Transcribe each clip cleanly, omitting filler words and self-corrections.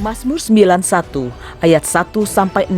Mazmur 91 ayat 1-16.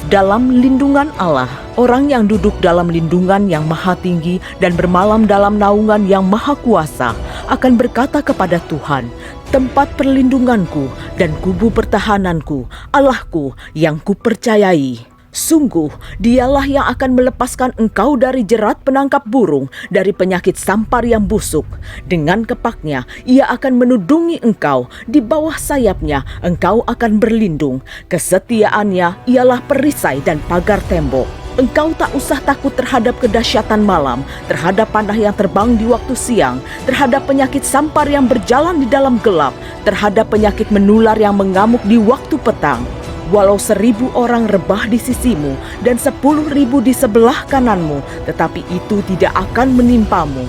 Dalam lindungan Allah, orang yang duduk dalam lindungan yang maha tinggi dan bermalam dalam naungan yang maha kuasa akan berkata kepada Tuhan, tempat perlindunganku dan kubu pertahananku, Allahku yang kupercayai. Sungguh, dialah yang akan melepaskan engkau dari jerat penangkap burung, dari penyakit sampar yang busuk. Dengan kepaknya, ia akan menudungi engkau. Di bawah sayapnya, engkau akan berlindung. Kesetiaannya ialah perisai dan pagar tembok. Engkau tak usah takut terhadap kedahsyatan malam, terhadap panah yang terbang di waktu siang, terhadap penyakit sampar yang berjalan di dalam gelap, terhadap penyakit menular yang mengamuk di waktu petang. Walau 1.000 orang rebah di sisimu dan 10.000 di sebelah kananmu, tetapi itu tidak akan menimpamu.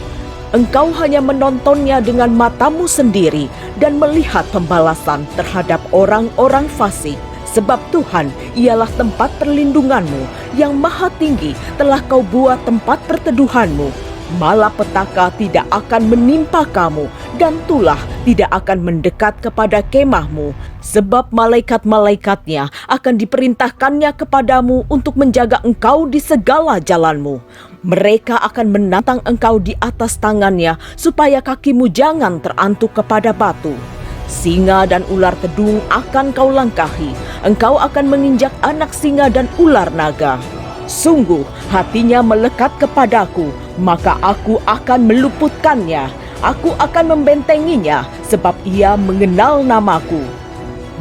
Engkau hanya menontonnya dengan matamu sendiri dan melihat pembalasan terhadap orang-orang fasik. Sebab Tuhan ialah tempat perlindunganmu, yang maha tinggi telah kau buat tempat perteduhanmu. Malapetaka tidak akan menimpa kamu, dan tulah tidak akan mendekat kepada kemahmu. Sebab malaikat-malaikatnya akan diperintahkannya kepadamu untuk menjaga engkau di segala jalanmu. Mereka akan menantang engkau di atas tangannya, supaya kakimu jangan terantuk kepada batu. Singa dan ular kedung akan kau langkahi. Engkau akan menginjak anak singa dan ular naga. Sungguh hatinya melekat kepadaku, maka aku akan meluputkannya. Aku akan membentenginya, sebab ia mengenal namaku.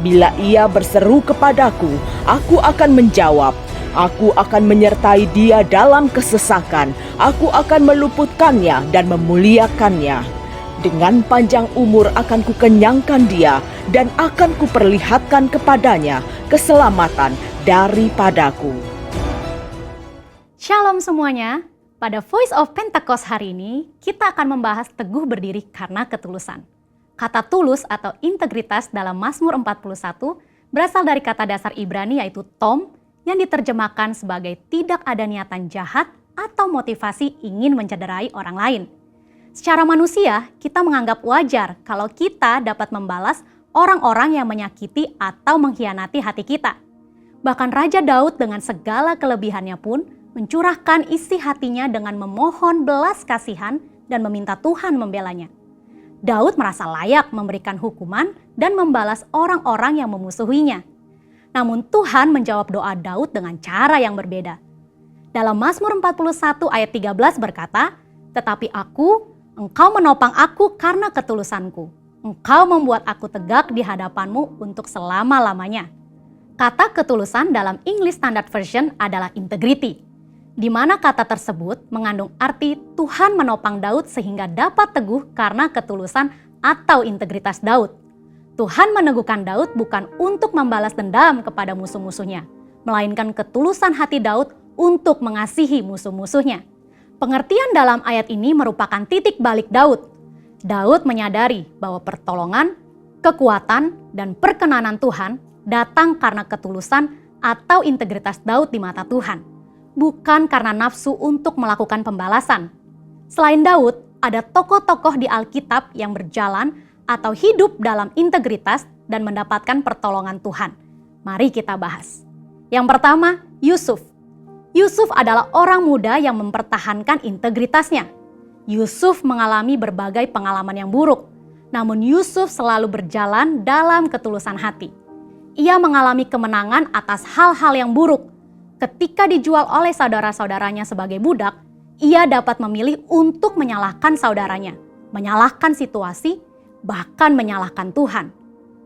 Bila ia berseru kepadaku, aku akan menjawab. Aku akan menyertai dia dalam kesesakan. Aku akan meluputkannya dan memuliakannya. Dengan panjang umur akan kukenyangkan dia, dan akan kuperlihatkan kepadanya keselamatan daripadaku. Shalom semuanya, pada Voice of Pentecost hari ini kita akan membahas teguh berdiri karena ketulusan. Kata tulus atau integritas dalam Mazmur 41 berasal dari kata dasar Ibrani yaitu tom, yang diterjemahkan sebagai tidak ada niatan jahat atau motivasi ingin mencederai orang lain. Secara manusia, kita menganggap wajar kalau kita dapat membalas orang-orang yang menyakiti atau mengkhianati hati kita. Bahkan Raja Daud dengan segala kelebihannya pun mencurahkan isi hatinya dengan memohon belas kasihan dan meminta Tuhan membelanya. Daud merasa layak memberikan hukuman dan membalas orang-orang yang memusuhinya. Namun Tuhan menjawab doa Daud dengan cara yang berbeda. Dalam Mazmur 41 ayat 13 berkata, "Tetapi Engkau menopang aku karena ketulusanku. Engkau membuat aku tegak di hadapanmu untuk selama-lamanya." Kata ketulusan dalam English Standard Version adalah integrity, di mana kata tersebut mengandung arti Tuhan menopang Daud sehingga dapat teguh karena ketulusan atau integritas Daud. Tuhan meneguhkan Daud bukan untuk membalas dendam kepada musuh-musuhnya, melainkan ketulusan hati Daud untuk mengasihi musuh-musuhnya. Pengertian dalam ayat ini merupakan titik balik Daud. Daud menyadari bahwa pertolongan, kekuatan, dan perkenanan Tuhan datang karena ketulusan atau integritas Daud di mata Tuhan, bukan karena nafsu untuk melakukan pembalasan. Selain Daud, ada tokoh-tokoh di Alkitab yang berjalan atau hidup dalam integritas dan mendapatkan pertolongan Tuhan. Mari kita bahas. Yang pertama, Yusuf. Yusuf adalah orang muda yang mempertahankan integritasnya. Yusuf mengalami berbagai pengalaman yang buruk, namun Yusuf selalu berjalan dalam ketulusan hati. Ia mengalami kemenangan atas hal-hal yang buruk. Ketika dijual oleh saudara-saudaranya sebagai budak, ia dapat memilih untuk menyalahkan saudaranya, menyalahkan situasi, bahkan menyalahkan Tuhan.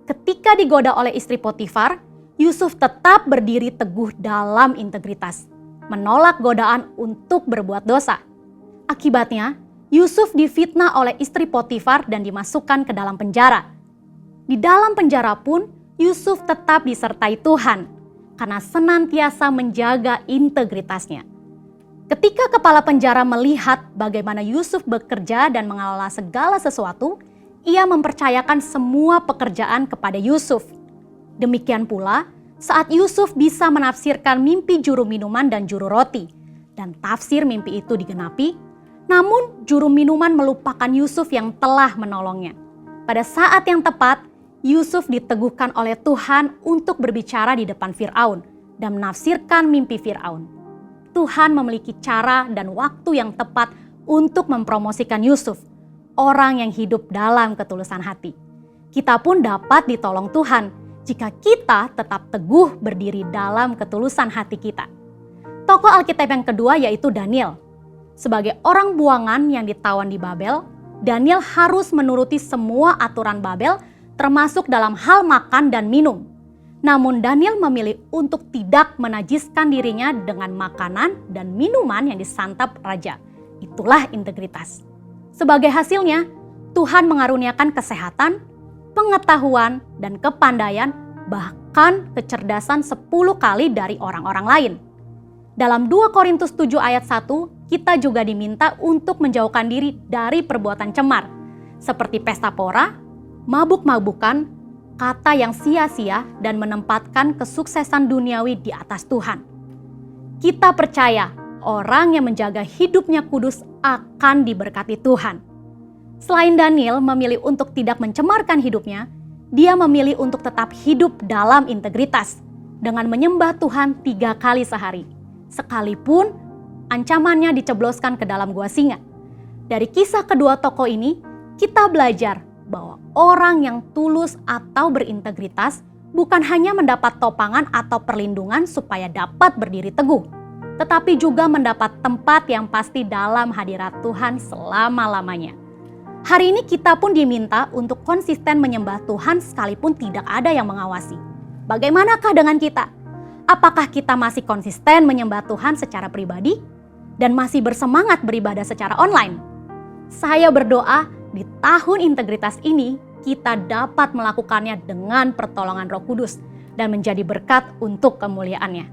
Ketika digoda oleh istri Potifar, Yusuf tetap berdiri teguh dalam integritas, menolak godaan untuk berbuat dosa. Akibatnya, Yusuf difitnah oleh istri Potifar dan dimasukkan ke dalam penjara. Di dalam penjara pun, Yusuf tetap disertai Tuhan karena senantiasa menjaga integritasnya. Ketika kepala penjara melihat bagaimana Yusuf bekerja dan mengelola segala sesuatu, ia mempercayakan semua pekerjaan kepada Yusuf. Demikian pula, saat Yusuf bisa menafsirkan mimpi juru minuman dan juru roti, dan tafsir mimpi itu digenapi, namun juru minuman melupakan Yusuf yang telah menolongnya. Pada saat yang tepat, Yusuf diteguhkan oleh Tuhan untuk berbicara di depan Firaun dan menafsirkan mimpi Firaun. Tuhan memiliki cara dan waktu yang tepat untuk mempromosikan Yusuf, orang yang hidup dalam ketulusan hati. Kita pun dapat ditolong Tuhan jika kita tetap teguh berdiri dalam ketulusan hati kita. Tokoh Alkitab yang kedua yaitu Daniel. Sebagai orang buangan yang ditawan di Babel, Daniel harus menuruti semua aturan Babel termasuk dalam hal makan dan minum. Namun Daniel memilih untuk tidak menajiskan dirinya dengan makanan dan minuman yang disantap raja. Itulah integritas. Sebagai hasilnya, Tuhan mengaruniakan kesehatan, pengetahuan, dan kepandaian, bahkan kecerdasan 10 kali dari orang-orang lain. Dalam 2 Korintus 7 ayat 1, kita juga diminta untuk menjauhkan diri dari perbuatan cemar, seperti pesta pora, mabuk-mabukan, kata yang sia-sia, dan menempatkan kesuksesan duniawi di atas Tuhan. Kita percaya orang yang menjaga hidupnya kudus akan diberkati Tuhan. Selain Daniel memilih untuk tidak mencemarkan hidupnya, dia memilih untuk tetap hidup dalam integritas dengan menyembah Tuhan 3 kali sehari, sekalipun ancamannya dicebloskan ke dalam gua singa. Dari kisah kedua tokoh ini, kita belajar bahwa orang yang tulus atau berintegritas bukan hanya mendapat topangan atau perlindungan supaya dapat berdiri teguh, tetapi juga mendapat tempat yang pasti dalam hadirat Tuhan selama-lamanya. Hari ini kita pun diminta untuk konsisten menyembah Tuhan sekalipun tidak ada yang mengawasi. Bagaimanakah dengan kita? Apakah kita masih konsisten menyembah Tuhan secara pribadi dan masih bersemangat beribadah secara online? Saya berdoa di tahun integritas ini, kita dapat melakukannya dengan pertolongan Roh Kudus dan menjadi berkat untuk kemuliaannya.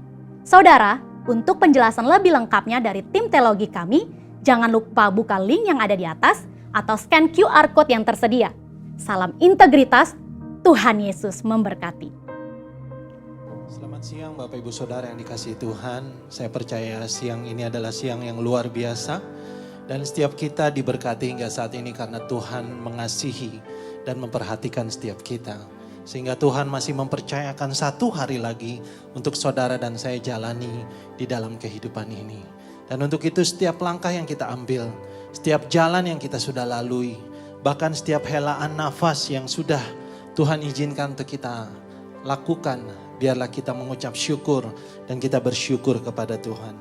Saudara, untuk penjelasan lebih lengkapnya dari tim teologi kami, jangan lupa buka link yang ada di atas atau scan QR Code yang tersedia. Salam integritas, Tuhan Yesus memberkati. Selamat siang Bapak Ibu Saudara yang dikasihi Tuhan. Saya percaya siang ini adalah siang yang luar biasa. Dan setiap kita diberkati hingga saat ini karena Tuhan mengasihi dan memperhatikan setiap kita. Sehingga Tuhan masih mempercayakan 1 hari lagi untuk saudara dan saya jalani di dalam kehidupan ini. Dan untuk itu setiap langkah yang kita ambil, setiap jalan yang kita sudah lalui, bahkan setiap helaan nafas yang sudah Tuhan izinkan untuk kita lakukan, biarlah kita mengucap syukur dan kita bersyukur kepada Tuhan.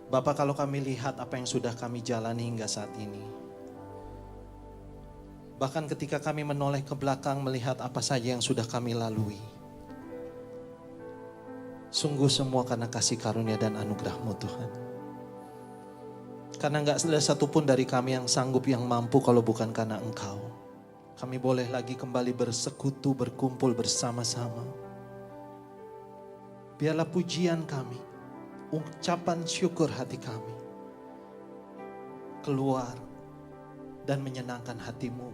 Bapak, kalau kami lihat apa yang sudah kami jalani hingga saat ini, bahkan ketika kami menoleh ke belakang melihat apa saja yang sudah kami lalui, sungguh semua karena kasih karunia dan anugerah-Mu Tuhan. Karena gak ada satupun dari kami yang sanggup, yang mampu kalau bukan karena Engkau. Kami boleh lagi kembali bersekutu, berkumpul bersama-sama. Biarlah pujian kami, ucapan syukur hati kami keluar dan menyenangkan hati-Mu.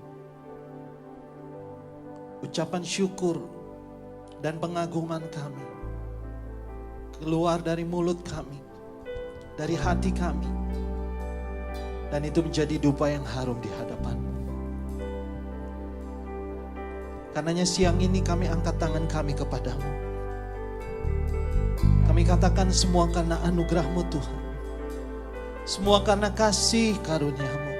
Ucapan syukur dan pengagungan kami keluar dari mulut kami, dari hati kami, dan itu menjadi dupa yang harum di hadapan-Mu. Karenanya siang ini kami angkat tangan kami kepadamu. Kami katakan semua karena anugerah-Mu Tuhan. Semua karena kasih karunia-Mu.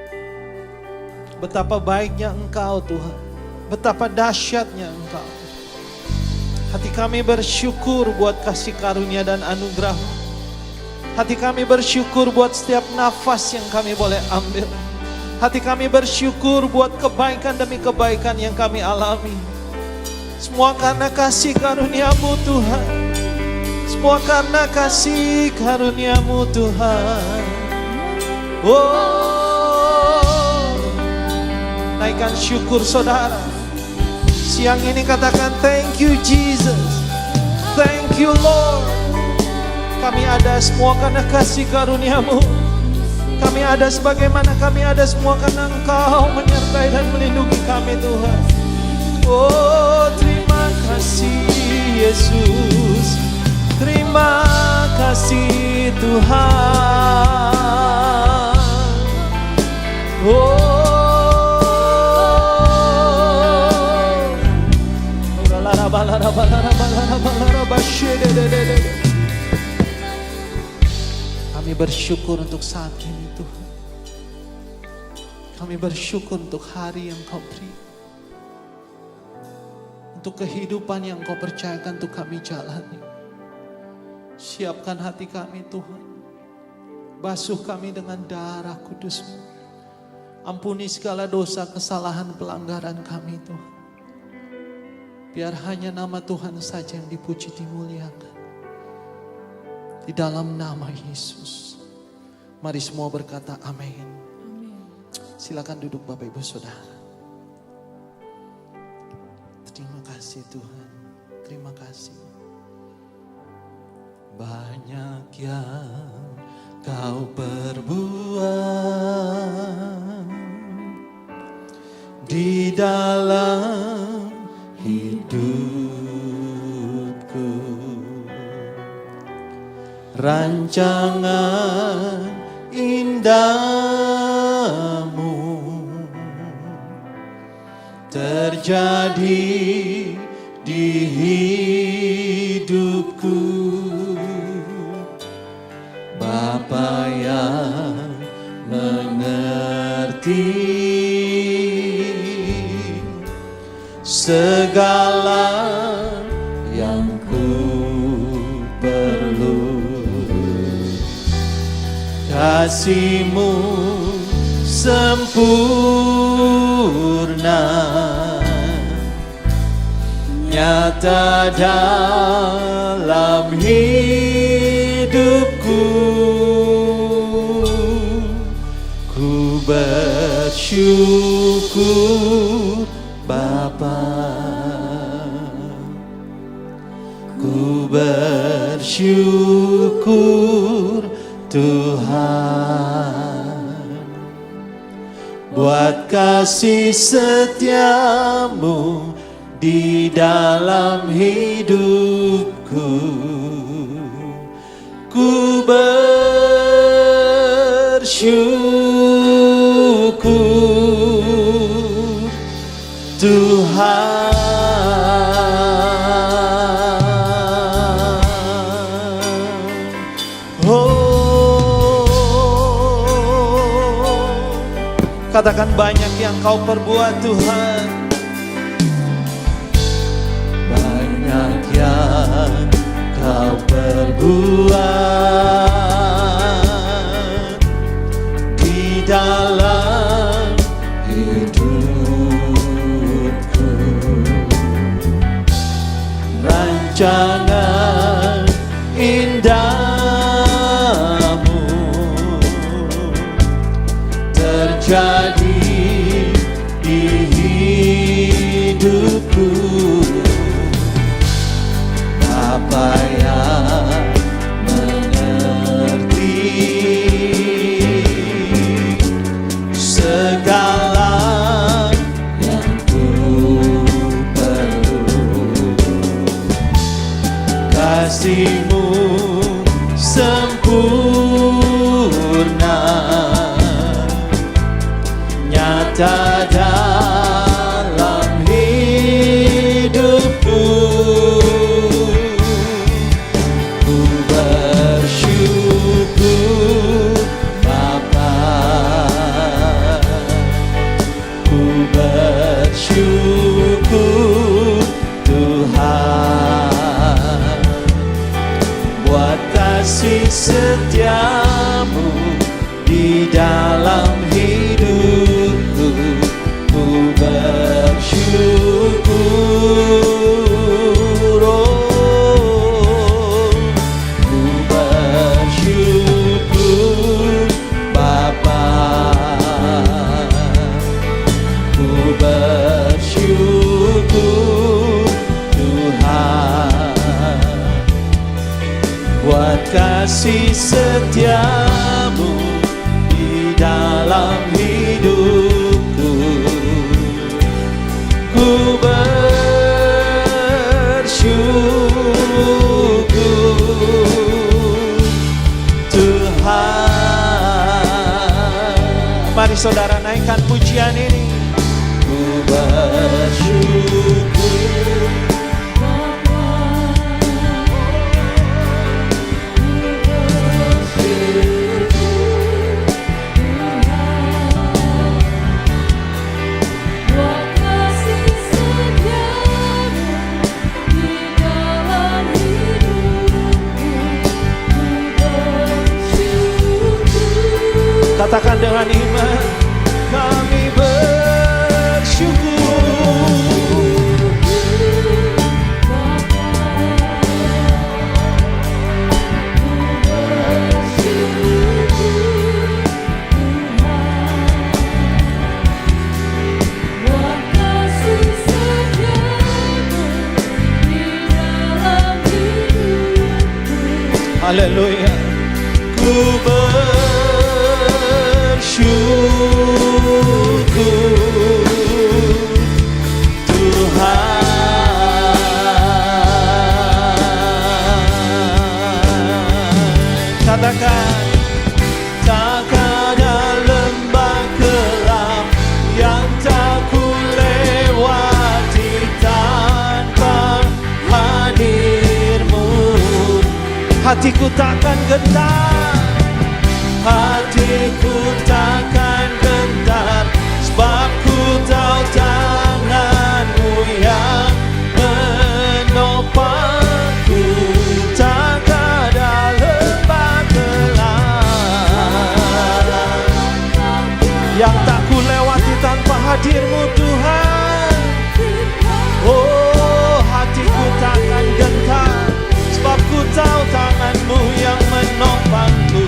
Betapa baiknya Engkau Tuhan. Betapa dahsyatnya Engkau. Hati kami bersyukur buat kasih karunia dan anugerah-Mu. Hati kami bersyukur buat setiap nafas yang kami boleh ambil. Hati kami bersyukur buat kebaikan demi kebaikan yang kami alami. Semua karena kasih karunia-Mu Tuhan. Semua karena kasih karunia-Mu Tuhan. Oh, naikkan syukur saudara. Siang ini katakan thank you Jesus. Thank you Lord. Kami ada semua karena kasih karunia-Mu. Kami ada sebagaimana kami ada semua karena Engkau menyertai dan melindungi kami Tuhan. Oh, terima kasih Yesus. Terima kasih Tuhan. Oh, Kami bersyukur untuk saat ini Tuhan. Kami bersyukur untuk hari yang Kau beri. Untuk kehidupan yang Kau percayakan untuk kami jalani. Siapkan hati kami Tuhan. Basuh kami dengan darah kudus-Mu. Ampuni segala dosa, kesalahan, pelanggaran kami Tuhan. Biar hanya nama Tuhan saja yang dipuji, dimuliakan. Di dalam nama Yesus. Mari semua berkata amin. Silakan duduk Bapak Ibu Saudara. Terima kasih Tuhan. Terima kasih. Banyak yang Kau perbuat di dalam hidupku. Rancangan indahmu terjadi di hidupku. Bapa yang mengerti segala yang ku perlu. Kasih-Mu sempurna, nyata dalam hidupku. Ku bersyukur Bapa, ku bersyukur Tuhan, buat kasih setia-Mu di dalam hidupku. Ku bersyukur Tuhan. Katakan banyak yang Kau perbuat Tuhan. Banyak yang Kau perbuat di dalam hidupku. Rancangan indahmu terjadi di hidupku. Bapa yang mengerti segala yang ku perlu. Kasih-Mu sempurna, nyata dalam hidupku. Ku bersyukur Bapa, ku bersyukur Tuhan, buat kasih setia-Mu di dalam hidupku. Ku bersyukur, oh, ku bersyukur Bapa, ku bersyukur Tuhan, buat kasih setia-Mu di dalam hidupku. Ku bersyukur Tuhan. Mari saudara naikkan pujian ini. Ku bersyukur Bapa, Katakan dengan iman, kami bersyukur. Haleluya. Ku bersyukur Tuhan. Katakan, takkan ada lembah kelam yang tak ku lewati tanpa hadir-Mu. Hatiku takkan gentar, hatiku takkan gentar, sebab ku tahu tangan-Mu yang menopangku. Takkan ada lembah kelam yang tak ku lewati tanpa hadir-Mu Tuhan. Oh, hatiku takkan gentar, sebab ku tahu tangan-Mu yang menopangku.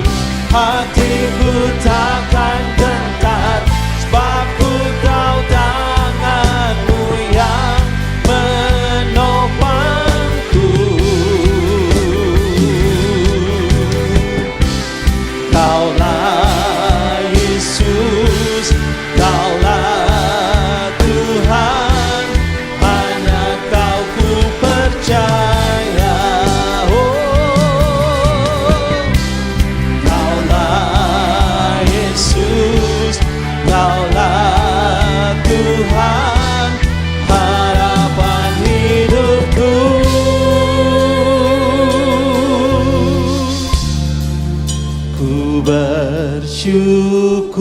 Hatiku takkan gentar, sebab ku tahu tangan-Mu yang menopangku. Kaulah Yesus, Kaulah Tuhan, hanya Kau ku percaya. Kaulah Yesus, Kaulah Tuhan, harapan hidupku. Ku bersyukur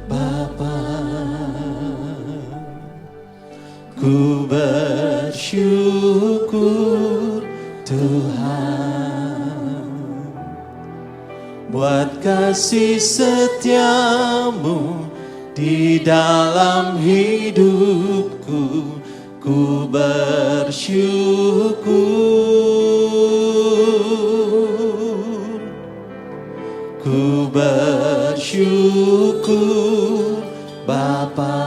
Bapa, ku bersyukur Tuhan, buat kasih setiamu di dalam hidupku. Ku bersyukur, ku bersyukur Bapa,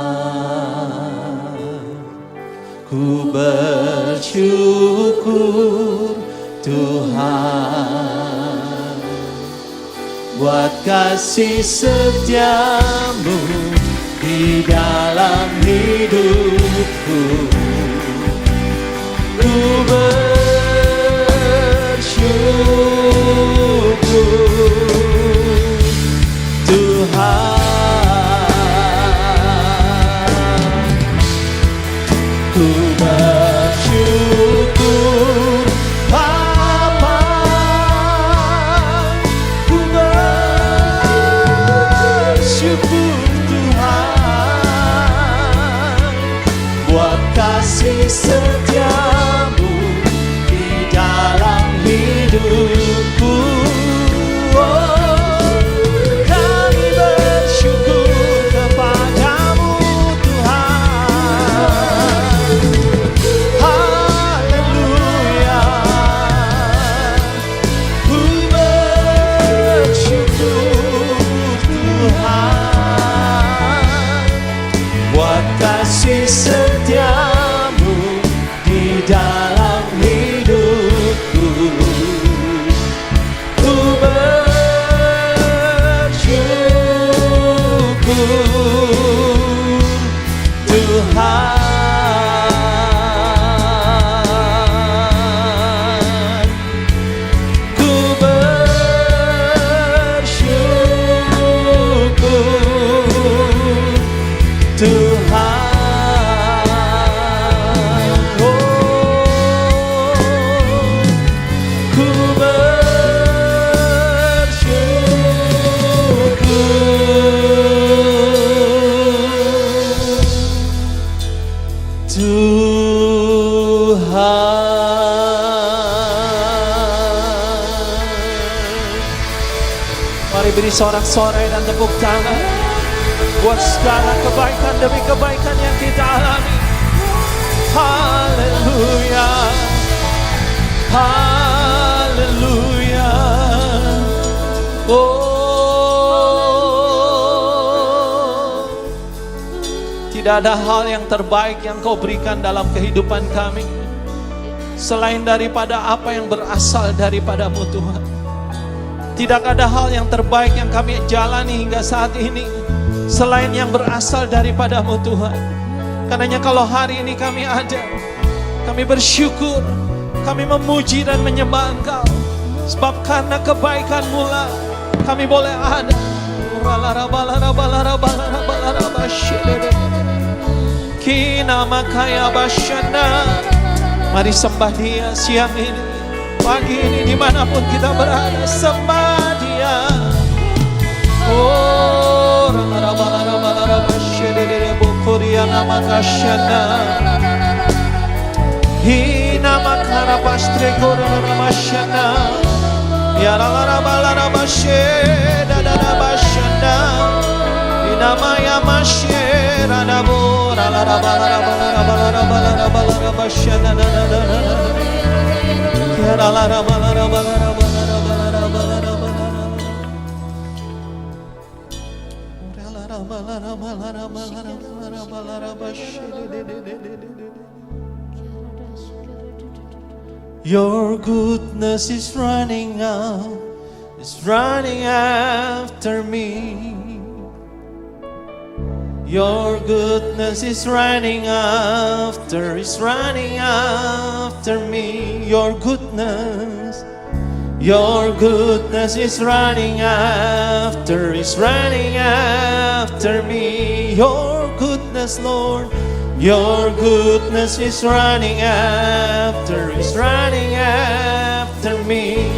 ku bersyukur Tuhan, buat kasih setiamu di dalam hidupku. Ku bersyukur Tuhan, ku bersyukur Bapa, ku bersyukur Tuhan, buat kasih setiamu di dalam hidupku. Oh, kami bersyukur kepadamu Tuhan. Haleluya. Ku bersyukur Tuhan, buat kasih setiamu di dalam hidupku. Ku bersyukur Tuhan, ku bersyukur Tuhan. Oh, ku bersyukur Tuhan. Mari beri sorak-sorai dan tepuk tangan buat segala kebaikan demi kebaikan yang kita alami. Haleluya, haleluya. Oh, tidak ada hal yang terbaik yang Kau berikan dalam kehidupan kami selain daripada apa yang berasal daripada-Mu Tuhan. Tidak ada hal yang terbaik yang kami jalani hingga saat ini selain yang berasal daripada-Mu Tuhan. Karenanya kalau hari ini kami ada, kami bersyukur, kami memuji dan menyembah Engkau. Sebab karena kebaikan-Mu lah kami boleh ada. Kina makaya basyana. Mari sembah Dia siang ini, pagi ini, dimanapun kita berada, sembah Dia. Oh, hina makara pastre korona masyana. Ya la la la la bashe da da da bashana. Hina maya mashe da da bo la la la la la la la la la bashana da da da. Ya la la la la la la la Your goodness is running out, is running after me. Your goodness is running after, is running after me. Your goodness is running after, is running after me. Your goodness, Lord. Your goodness is running after, is running after me.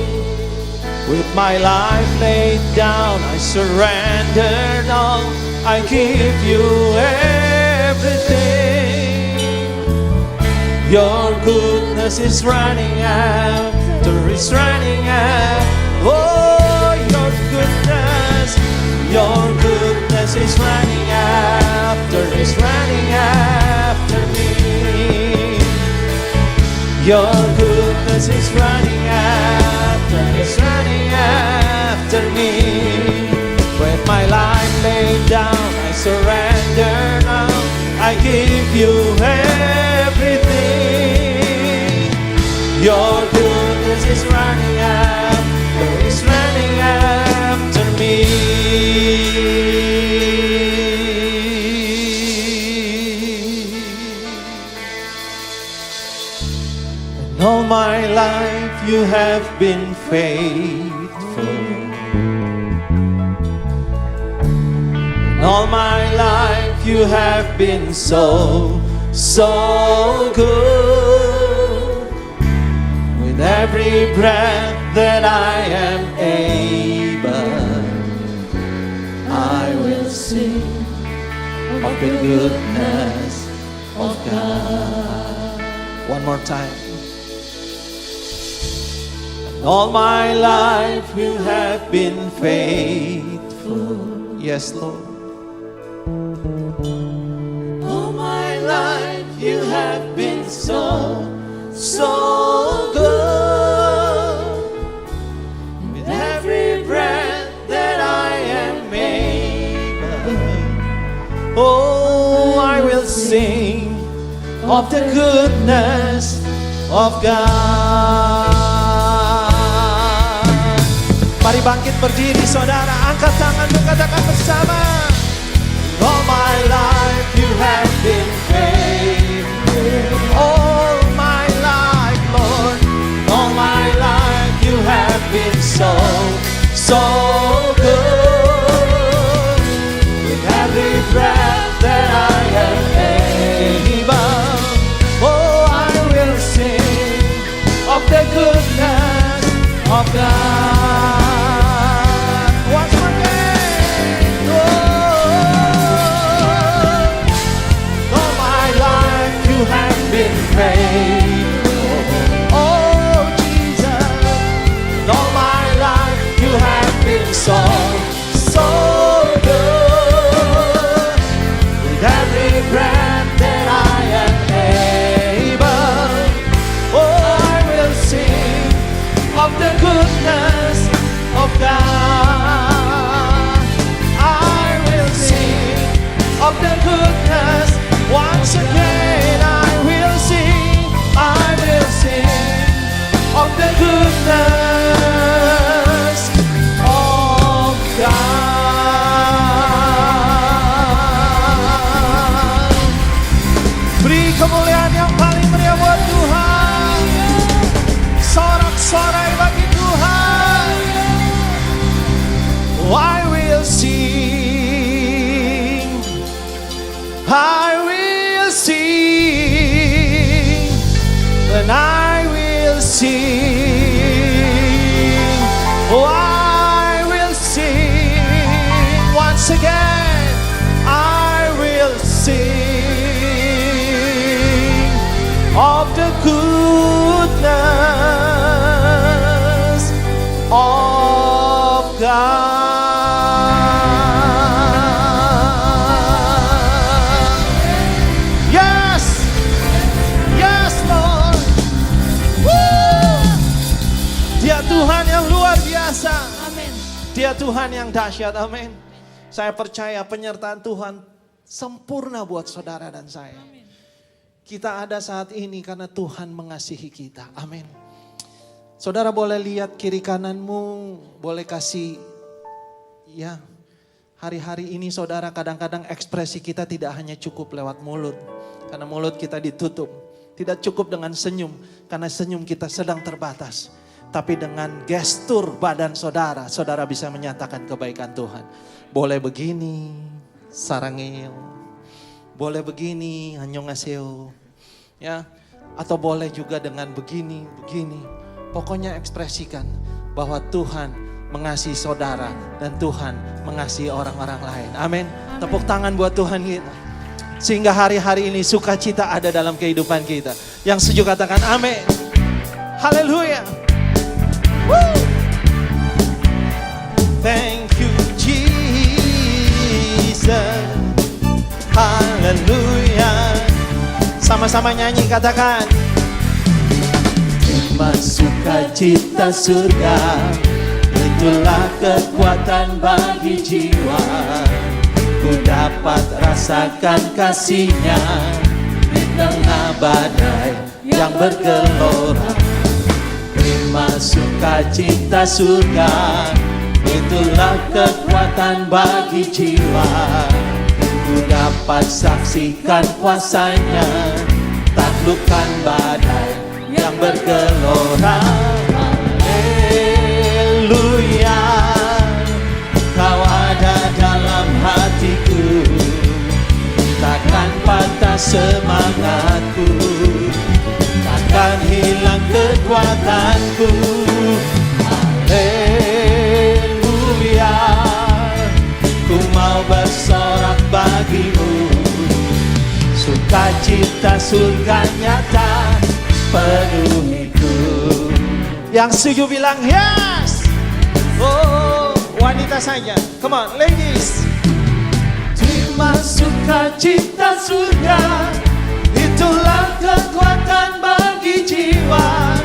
With my life laid down, I surrender all. I give you everything. Your goodness is running after, is running after. Oh, your goodness is running after, is running after me. Your goodness is running after, is running after me. With my life laid down, I surrender now. I give you everything. Your goodness is running after, is running after me. And all my life you have been faithful. And all my life you have been so, so good. With every breath that I am able, I will sing of the goodness of God. One more time. And all my life you have been faithful. Yes, Lord. All my life you have been so, so good. With every breath that I am able, oh, I will sing of the goodness of God. Mari bangkit berdiri saudara, angkat tanganmu, katakan bersama. All my life you have been faithful. All my life, Lord. All my life you have been so, so good. With every breath that I am able, oh, I will sing of the goodness of God. Once again, all my life you have been faithful. Oh, Jesus, all my life you have been so the goodness of God. Yes, yes Lord. Woo! Dia Tuhan yang luar biasa. Amin. Dia Tuhan yang dahsyat. Amin. Saya percaya penyertaan Tuhan sempurna buat saudara dan saya. Kita ada saat ini karena Tuhan mengasihi kita. Amin. Saudara boleh lihat kiri kananmu, boleh kasih, ya. Hari-hari ini saudara kadang-kadang ekspresi kita tidak hanya cukup lewat mulut. Karena mulut kita ditutup. Tidak cukup dengan senyum, karena senyum kita sedang terbatas. Tapi dengan gestur badan saudara, saudara bisa menyatakan kebaikan Tuhan. Boleh begini, sarangeo. Boleh begini, annyeonghaseyo. Ya, atau boleh juga dengan begini. Pokoknya ekspresikan bahwa Tuhan mengasihi saudara dan Tuhan mengasihi orang-orang lain. Amin. Tepuk tangan buat Tuhan kita. Sehingga hari-hari ini sukacita ada dalam kehidupan kita. Yang setuju katakan amin. Haleluya. Thank you Jesus. Haleluya. Sama-sama nyanyi katakan. Terima sukacita surga, itulah kekuatan bagi jiwa. Ku dapat rasakan kasih-Nya di tengah badai yang bergelora. Terima sukacita surga, itulah kekuatan bagi jiwa. Ku dapat saksikan kuasa-Nya, taklukkan badai yang bergelora. Haleluya, Kau ada dalam hatiku, takkan patah semangatku, takkan hilang kekuatanku. Haleluya, ku mau bersorak bagimu, sukacita surga nyata penuhiku. Yang setuju bilang yes. Oh, wanita saja. Come on, ladies. Terima sukacita surga, itulah kekuatan bagi jiwa.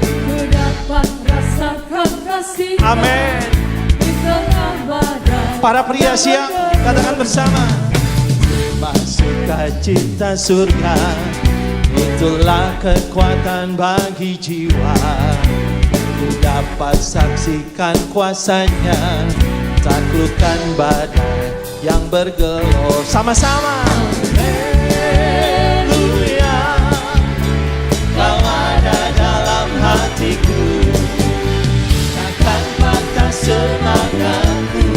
Ku dapat rasakan kasih. Amin. Di tengah badai. Para pria siang, katakan bersama. Terima sukacita surga, itulah kekuatan bagi jiwa. Ku dapat saksikan kuasa-Nya, taklukkan badai yang bergelora. Sama-sama. Haleluya, Kau ada dalam hatiku, takkan patah semangatku,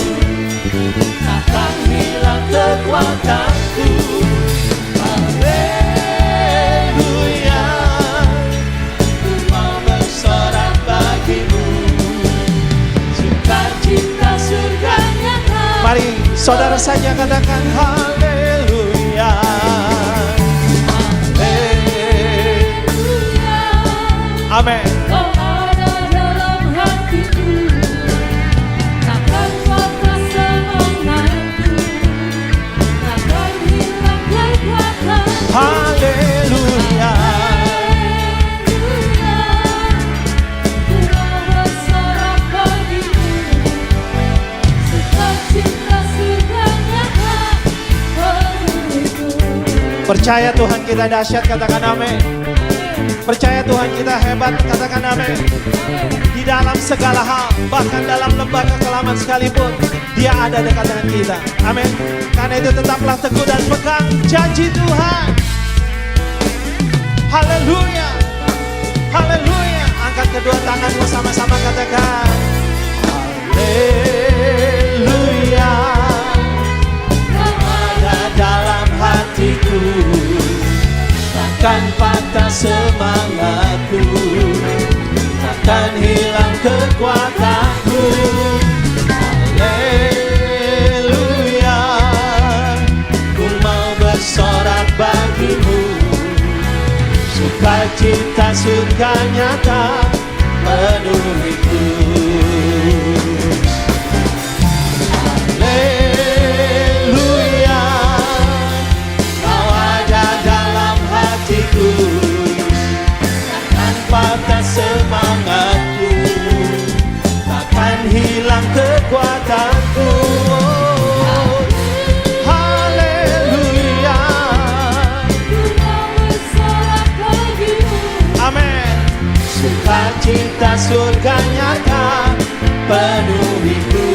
takkan hilang kekuatanku. Haleluya, ku mau bersorak bagimu, sukacita surga nyata. Mari saudara saja katakan haleluya. Haleluya, Amin. Kau ada dalam hatiku, takkan patah semangatku, takkan hilang kekuatanku. Haleluya. Haleluya, ku mau bersorak bagimu, sukacita surga nyata penuhiku. Percaya Tuhan kita dahsyat, katakan amin. Percaya Tuhan kita hebat, katakan amin. Di dalam segala hal, bahkan dalam lembah kekelaman sekalipun, Dia ada dekat dengan kita. Amin. Karena itu tetaplah teguh dan pegang janji Tuhan. Haleluya. Haleluya. Angkat kedua tanganmu sama-sama katakan. Haleluya. Kau ada dalam hatiku, takkan patah semangatku, takkan hilang kekuatanku. Haleluya, ku mau bersorak bagimu, sukacita Sukacita surga nyata penuhiku. Haleluya, Kau ada dalam hatiku, takkan patah semangatku, takkan hilang kekuatanku. Haleluya, amin. Sukacita surga nyata penuhiku.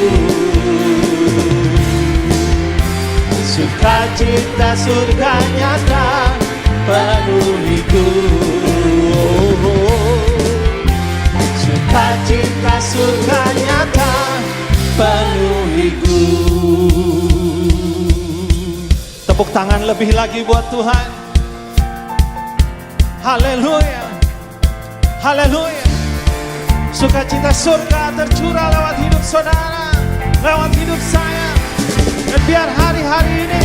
Sukacita surga nyata penuhiku. Sukacita surga nyata penuhiku. Tepuk tangan lebih lagi buat Tuhan. Haleluya, haleluya. Sukacita surga tercurah lewat hidup saudara, lewat hidup saya. Dan biar hari-hari ini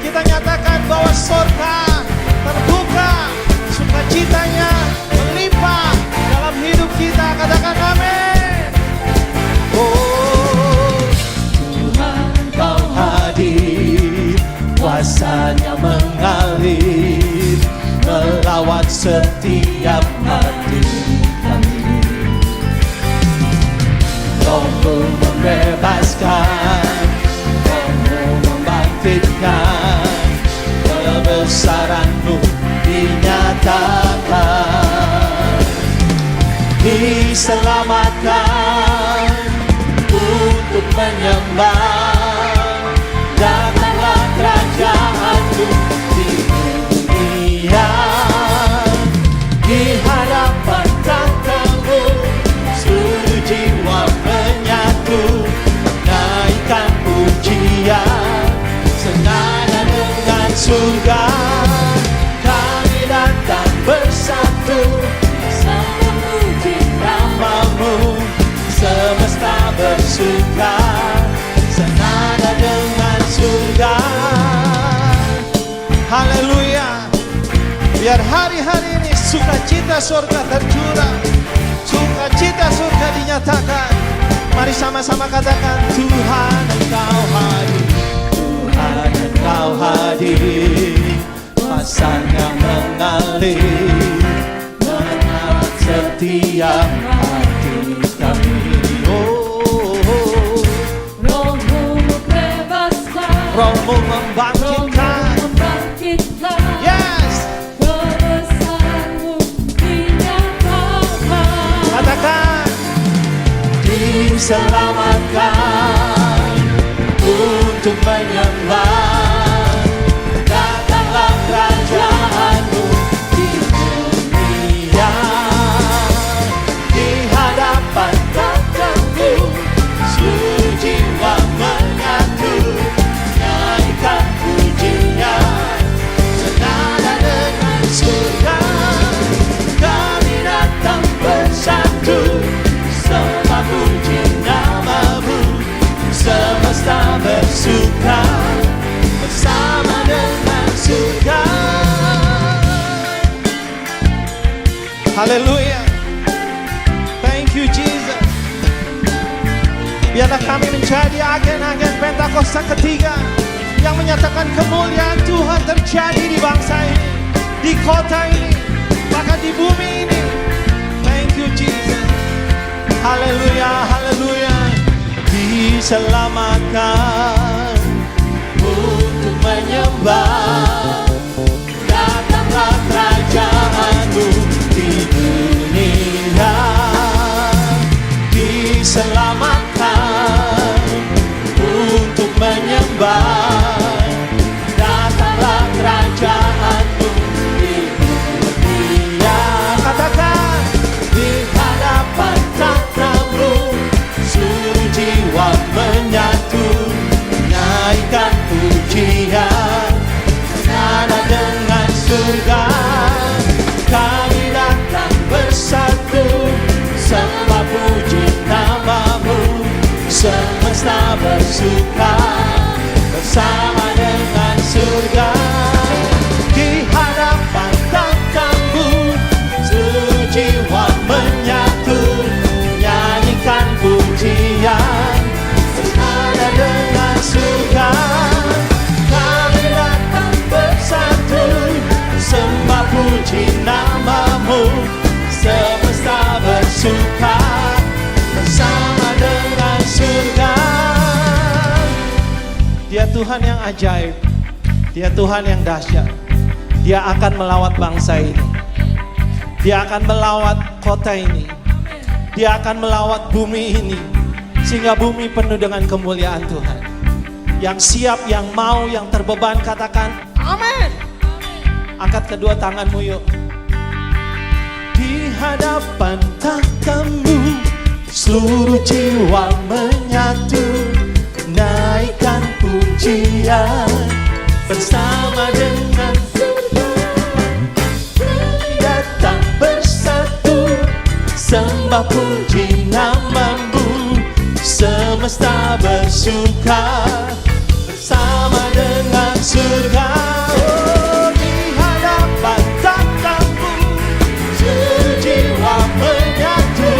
kita nyatakan bahwa surga terbuka, sukacitanya melimpah dalam hidup kita. Katakan amin. Oh Tuhan, Kau hadir, kuasanya mengalir melawat setiap hati kami. Roh-Mu membebaskan, Roh-Mu membangkitkan, kebesaran-Mu dinyatakan. Diselamatkan untuk menyembah, datanglah kerajaan-Mu di dunia. Di hadapan tahta-Mu seluruh jiwa menyatu, naikkan pujian senada dengan surga. Kami datang bersatu, memuji nama-Mu, semesta bersuka senada dengan surga. Haleluya. Biar hari-hari ini sukacita surga tercurah, sukacita surga dinyatakan. Mari sama-sama katakan, Tuhan Engkau hadir, Tuhan Engkau hadir, kuasanya mengalir melawat setiap hati kami. Roh-Mu membebaskan, Roh-Mu membangkitkan. Yes, kebesaran-Mu dinyatakan. katakan, diselamatkan untuk menyembah, datanglah kerajaan-Mu di dunia. Di hadapan tahta-Mu seluruh jiwa menyatu, naikkan pujian senada dengan surga. Kami datang bersatu, sembah puji nama-Mu, semesta bersuka bersama dengan surga. Haleluya. Thank you Jesus. Biarlah kami menjadi agen-agen Pentakosta ketiga yang menyatakan kemuliaan Tuhan terjadi di bangsa ini, di kota ini, bahkan di bumi ini. Thank you Jesus. Haleluya, haleluya. Diselamatkan untuk menyembah, datanglah kerajaan-Mu di dunia. Diselamatkan untuk menyembah, datanglah kerajaan-Mu di dunia. Katakan, di hadapan tahta-Mu seluruh jiwa menyatu, naikkan pujian senada dengan surga. Kami datang bersatu, sembah puji nama-Mu, semesta bersuka bersama dengan surga. Di hadapan tahta-Mu puji namamu, semesta bersuka bersama dengan surga. Dia Tuhan yang ajaib, Dia Tuhan yang dahsyat. Dia akan melawat bangsa ini, Dia akan melawat kota ini, Dia akan melawat bumi ini, sehingga bumi penuh dengan kemuliaan Tuhan. Yang siap, yang mau, yang terbeban, katakan amin. Angkat kedua tanganmu yuk. Di hadapan tahtamu seluruh jiwa menyatu, naikkan pujian bersama dengan datang bersatu, sembah puji namamu, semesta bersuka bersama dengan surga. Oh, di hadapan tahtamu seluruh jiwa menyatu,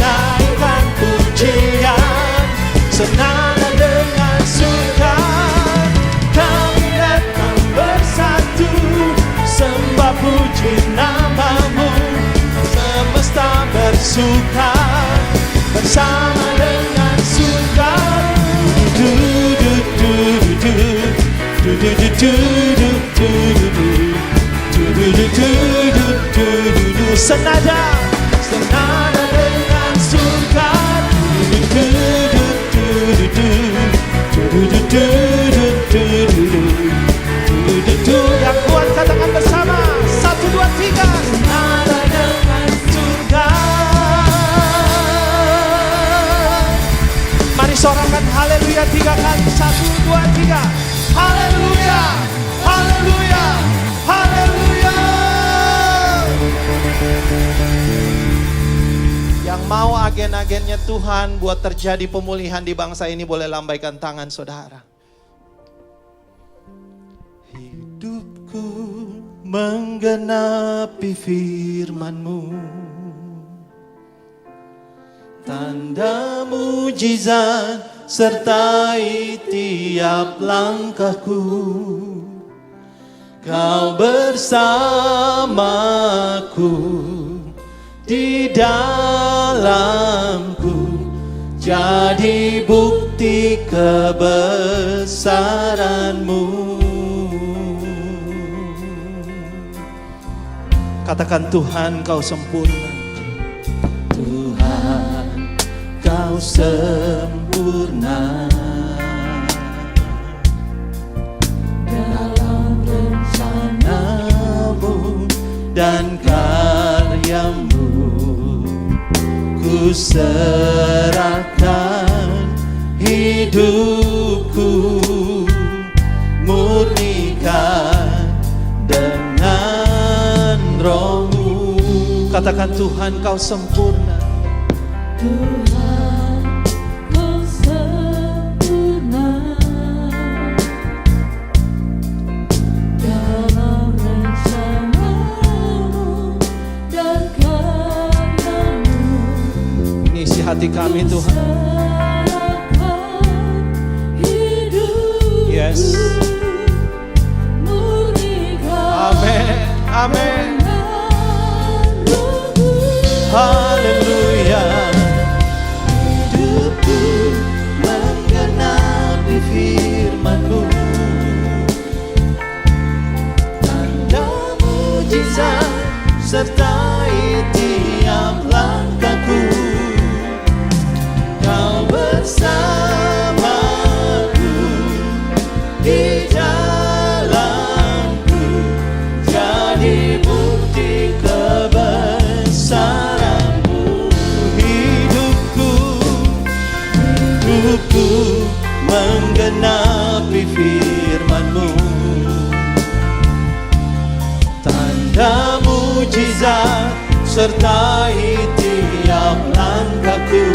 naikkan pujian senada dengan surga. Kami datang bersatu, sembah puji namamu, semesta bersuka bersama dengan surga. Du du du du du du du du du du du du du du, senada dengan surga. Du du du du du du du du du. Yang kuat katakan bersama, 1, 2, 3. Senada dengan surga. Mari sorakan haleluya 3 kali. 1, 2, 3. Haleluya, haleluya, haleluya. Yang mau agen-agennya Tuhan buat terjadi pemulihan di bangsa ini boleh lambaikan tangan saudara. Hidupku menggenapi firman-Mu, tanda mujizat sertai tiap langkahku. Kau bersamaku di dalamku, jadi bukti kebesaran-Mu. Katakan Tuhan kau sempurna. Tuhan kau sempurna dalam rencana-Mu dan karya-Mu. Ku serahkan hidupku, murnikan dengan Roh-Mu. Katakan Tuhan kau sempurna. Tuhan, Kau sempurna dalam rencana-Mu dan karya-Mu. Isi hati kami Tuhan. Serahkan hidupku, Yes. murnikan Amin. Amin. dengan Roh-Mu. Haleluya. Hidupku menggenapi firman-Mu, tanda mujizat sertai tiap langkahku. Kau bersamaku di dalamku, jadi bukti kebesaran-Mu. Hidupku menggenapi firman-Mu, tanda mujizat sertai tiap langkahku.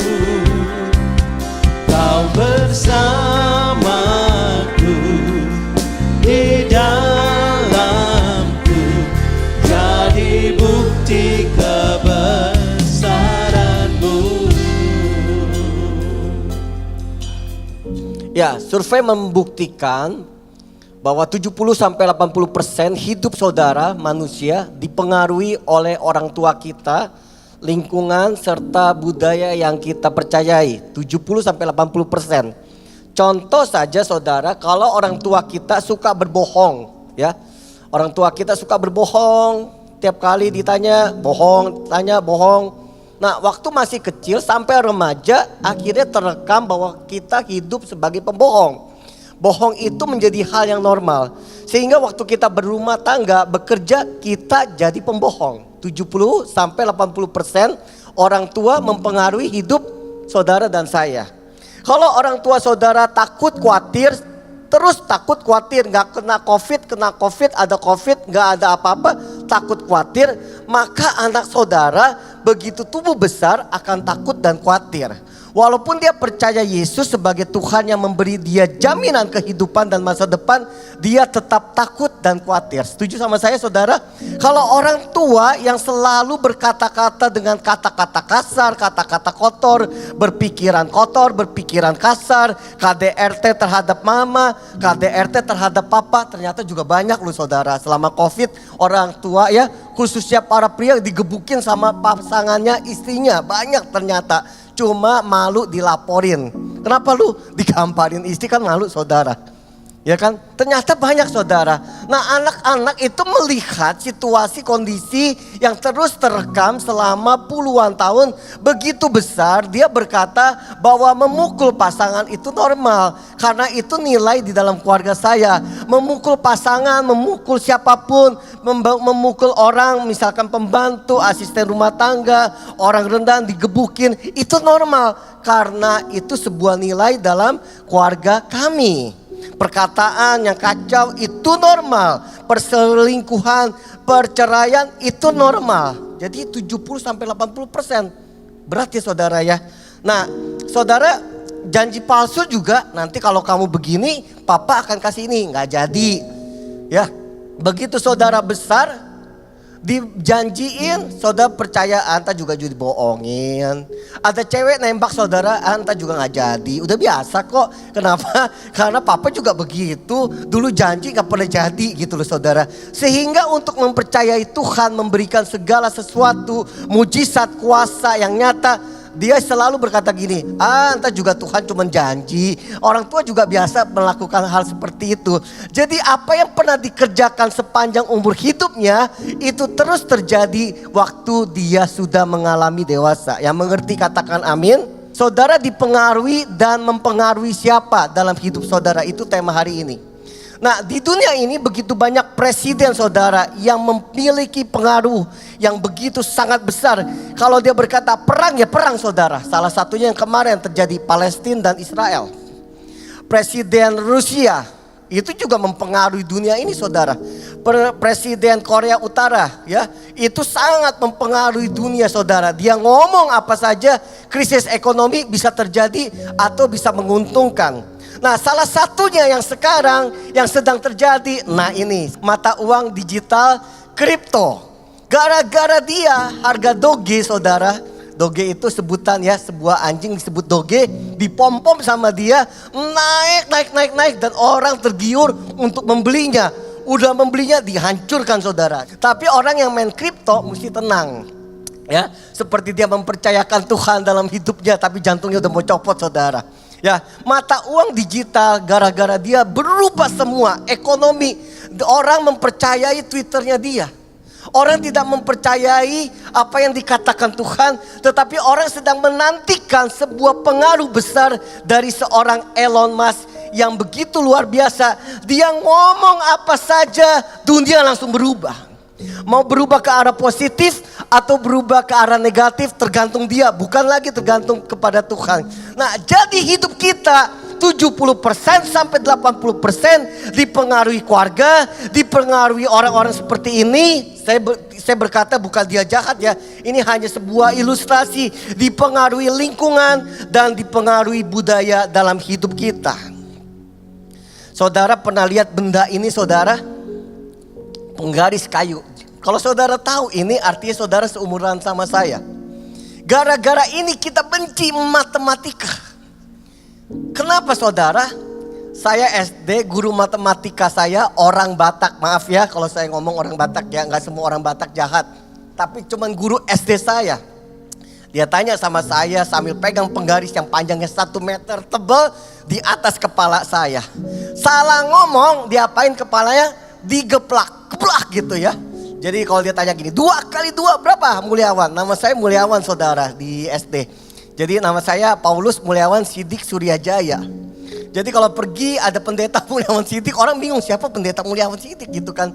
Kau bersamaku di dalamku, jadi bukti kebesaran-Mu. Ya, survei membuktikan bahwa 70-80% hidup saudara manusia dipengaruhi oleh orang tua kita, lingkungan serta budaya yang kita percayai. 70-80%. Contoh saja saudara, kalau orang tua kita suka berbohong, ya. Orang tua kita suka berbohong, tiap kali ditanya bohong, tanya bohong. Nah, waktu masih kecil sampai remaja akhirnya terekam bahwa kita hidup sebagai pembohong. Bohong itu menjadi hal yang normal. Sehingga waktu kita berumah tangga, bekerja, kita jadi pembohong. 70-80% orang tua mempengaruhi hidup saudara dan saya. Kalau orang tua saudara takut, khawatir, terus takut, khawatir, gak kena covid, ada covid, gak ada apa-apa, takut, khawatir, maka anak saudara begitu tumbuh besar akan takut dan khawatir. Walaupun dia percaya Yesus sebagai Tuhan yang memberi dia jaminan kehidupan dan masa depan, dia tetap takut dan khawatir. Setuju sama saya saudara? Kalau orang tua yang selalu berkata-kata dengan kata-kata kasar, kata-kata kotor, berpikiran kasar, KDRT terhadap mama, KDRT terhadap papa, ternyata juga banyak loh saudara. Selama COVID orang tua ya, khususnya para pria digebukin sama pasangannya, istrinya, banyak ternyata. Cuma malu dilaporin. Kenapa lu digamparin istri, kan malu saudara. Ya kan? Ternyata banyak saudara. Nah, anak-anak itu melihat situasi kondisi yang terus terekam selama puluhan tahun begitu besar. Dia berkata bahwa memukul pasangan itu normal. Karena itu nilai di dalam keluarga saya. Memukul pasangan, memukul siapapun, memukul orang, misalkan pembantu, asisten rumah tangga, orang rendahan digebukin, itu normal. Karena itu sebuah nilai dalam keluarga kami. Perkataan yang kacau itu normal. Perselingkuhan, perceraian itu normal. Jadi 70-80%. Berat ya saudara ya. Nah saudara, janji palsu juga nanti kalau kamu begini papa akan kasih ini, nggak jadi. Ya, begitu saudara besar dijanjiin, saudara percaya, anta juga jadi bohongin. Ada cewek nembak saudara, anta juga nggak jadi. Udah biasa kok. Kenapa? Karena papa juga begitu. Dulu janji nggak pernah jadi gitu loh saudara. Sehingga untuk mempercayai Tuhan memberikan segala sesuatu, mujizat, kuasa yang nyata, dia selalu berkata gini, anta juga Tuhan cuma janji. Orang tua juga biasa melakukan hal seperti itu. Jadi apa yang pernah dikerjakan sepanjang umur hidupnya, itu terus terjadi waktu dia sudah mengalami dewasa. Yang mengerti katakan amin. Saudara dipengaruhi dan mempengaruhi siapa dalam hidup saudara, itu tema hari ini. Nah, di dunia ini begitu banyak presiden saudara yang memiliki pengaruh yang begitu sangat besar. Kalau dia berkata perang, ya perang saudara. Salah satunya yang kemarin terjadi Palestina dan Israel. Presiden Rusia itu juga mempengaruhi dunia ini saudara. Presiden Korea Utara ya, itu sangat mempengaruhi dunia saudara. Dia ngomong apa saja, krisis ekonomi bisa terjadi atau bisa menguntungkan. Nah, salah satunya yang sekarang yang sedang terjadi, nah ini mata uang digital kripto. Gara-gara dia harga Doge saudara, Doge itu sebutan ya, sebuah anjing disebut Doge, dipom-pom sama dia, naik dan orang tergiur untuk membelinya. Udah membelinya dihancurkan saudara. Tapi orang yang main kripto mesti tenang. Ya, seperti dia mempercayakan Tuhan dalam hidupnya, tapi jantungnya udah mau copot saudara. Ya, mata uang digital gara-gara dia berubah semua ekonomi. Orang mempercayai Twitternya dia. Orang tidak mempercayai apa yang dikatakan Tuhan, tetapi orang sedang menantikan sebuah pengaruh besar dari seorang Elon Musk yang begitu luar biasa. Dia ngomong apa saja, dunia langsung berubah. Mau berubah ke arah positif atau berubah ke arah negatif tergantung dia, bukan lagi tergantung kepada Tuhan. Nah, jadi hidup kita 70% sampai 80% dipengaruhi keluarga, dipengaruhi orang-orang seperti ini. Saya berkata bukan dia jahat ya, ini hanya sebuah ilustrasi. Dipengaruhi lingkungan dan dipengaruhi budaya dalam hidup kita. Saudara pernah lihat benda ini saudara? Penggaris kayu. Kalau saudara tahu ini artinya saudara seumuran sama saya. Gara-gara ini kita benci matematika. Kenapa saudara? Saya SD, guru matematika saya orang Batak. Maaf ya kalau saya ngomong orang Batak ya, nggak semua orang Batak jahat. Tapi cuman guru SD saya. Dia tanya sama saya sambil pegang penggaris yang panjangnya 1 meter tebal di atas kepala saya. Salah ngomong, diapain kepalanya? Digeplak, geplak gitu ya. Jadi kalau dia tanya gini, 2 kali 2 berapa Mulyawan? Nama saya Mulyawan saudara di SD. Jadi nama saya Paulus Mulyawan Sidik Suryajaya. Jadi kalau pergi ada pendeta Mulyawan Sidik, orang bingung siapa pendeta Mulyawan Sidik gitu kan.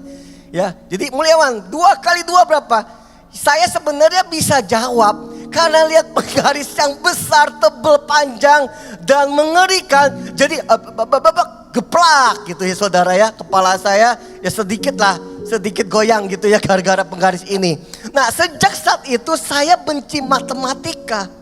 Ya, jadi Mulyawan 2 kali 2 berapa? Saya sebenarnya bisa jawab karena lihat penggaris yang besar, tebal, panjang dan mengerikan. Jadi geplak gitu ya saudara ya. Kepala saya ya sedikit goyang gitu ya gara-gara penggaris ini. Nah, sejak saat itu saya benci matematika.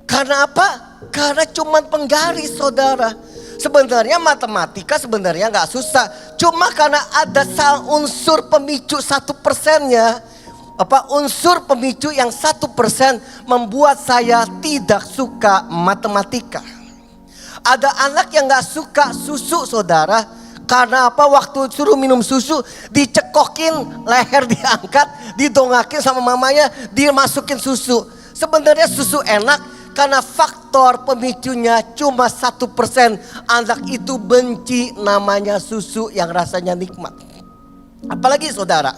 Karena apa? Karena cuman penggaris saudara. Sebenarnya matematika sebenarnya gak susah. Cuma karena ada unsur pemicu 1%-nya. Unsur pemicu yang 1% membuat saya tidak suka matematika. Ada anak yang gak suka susu saudara. Karena apa? Waktu suruh minum susu dicekokin, leher diangkat, didongakin sama mamanya, dimasukin susu. Sebenarnya susu enak. Karena faktor pemicunya cuma 1%. Anak itu benci namanya susu yang rasanya nikmat. Apalagi saudara,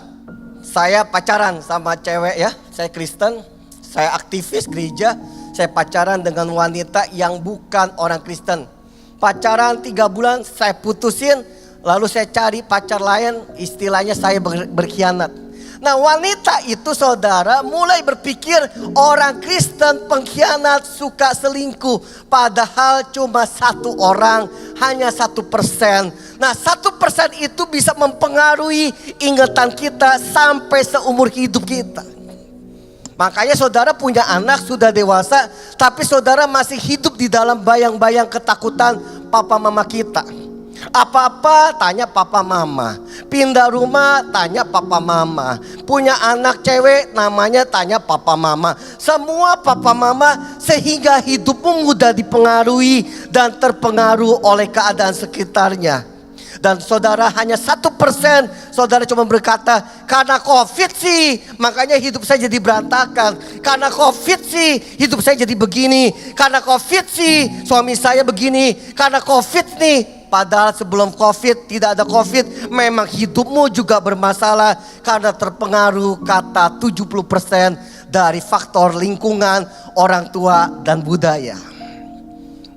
saya pacaran sama cewek ya. Saya Kristen, saya aktivis gereja. Saya pacaran dengan wanita yang bukan orang Kristen. Pacaran 3 bulan saya putusin. Lalu saya cari pacar lain, istilahnya saya berkhianat. Nah, wanita itu saudara mulai berpikir orang Kristen pengkhianat, suka selingkuh. Padahal cuma 1 orang, hanya 1%. Nah, 1% itu bisa mempengaruhi ingatan kita sampai seumur hidup kita. Makanya saudara punya anak sudah dewasa, tapi saudara masih hidup di dalam bayang-bayang ketakutan papa mama kita. Apa-apa tanya papa mama. Pindah rumah tanya papa mama. Punya anak cewek namanya tanya papa mama. Semua papa mama sehingga hidupmu mudah dipengaruhi dan terpengaruh oleh keadaan sekitarnya. Dan saudara hanya 1%. Saudara cuma berkata, karena COVID sih makanya hidup saya jadi berantakan. Karena COVID sih hidup saya jadi begini. Karena COVID sih suami saya begini. Karena COVID nih. Padahal sebelum COVID, tidak ada COVID, memang hidupmu juga bermasalah karena terpengaruh kata 70% dari faktor lingkungan, orang tua dan budaya.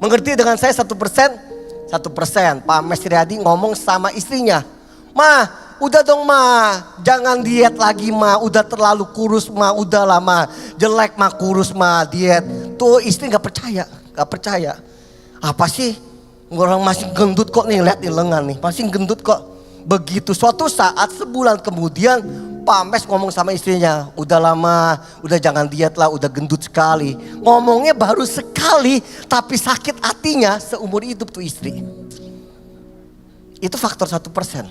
Mengerti dengan saya 1%? 1%. Pak Mesriadi ngomong sama istrinya, "Ma, udah dong ma, jangan diet lagi ma, udah terlalu kurus ma, udah lama jelek ma, kurus ma, diet." Tuh istri gak percaya. Apa sih? Orang masih gendut kok nih, lihat di lengan nih, masih gendut kok. Begitu suatu saat sebulan kemudian Pak Mes ngomong sama istrinya, "Udah lama, udah jangan diet lah, udah gendut sekali." Ngomongnya baru sekali tapi sakit hatinya seumur hidup tuh istri. Itu faktor 1%.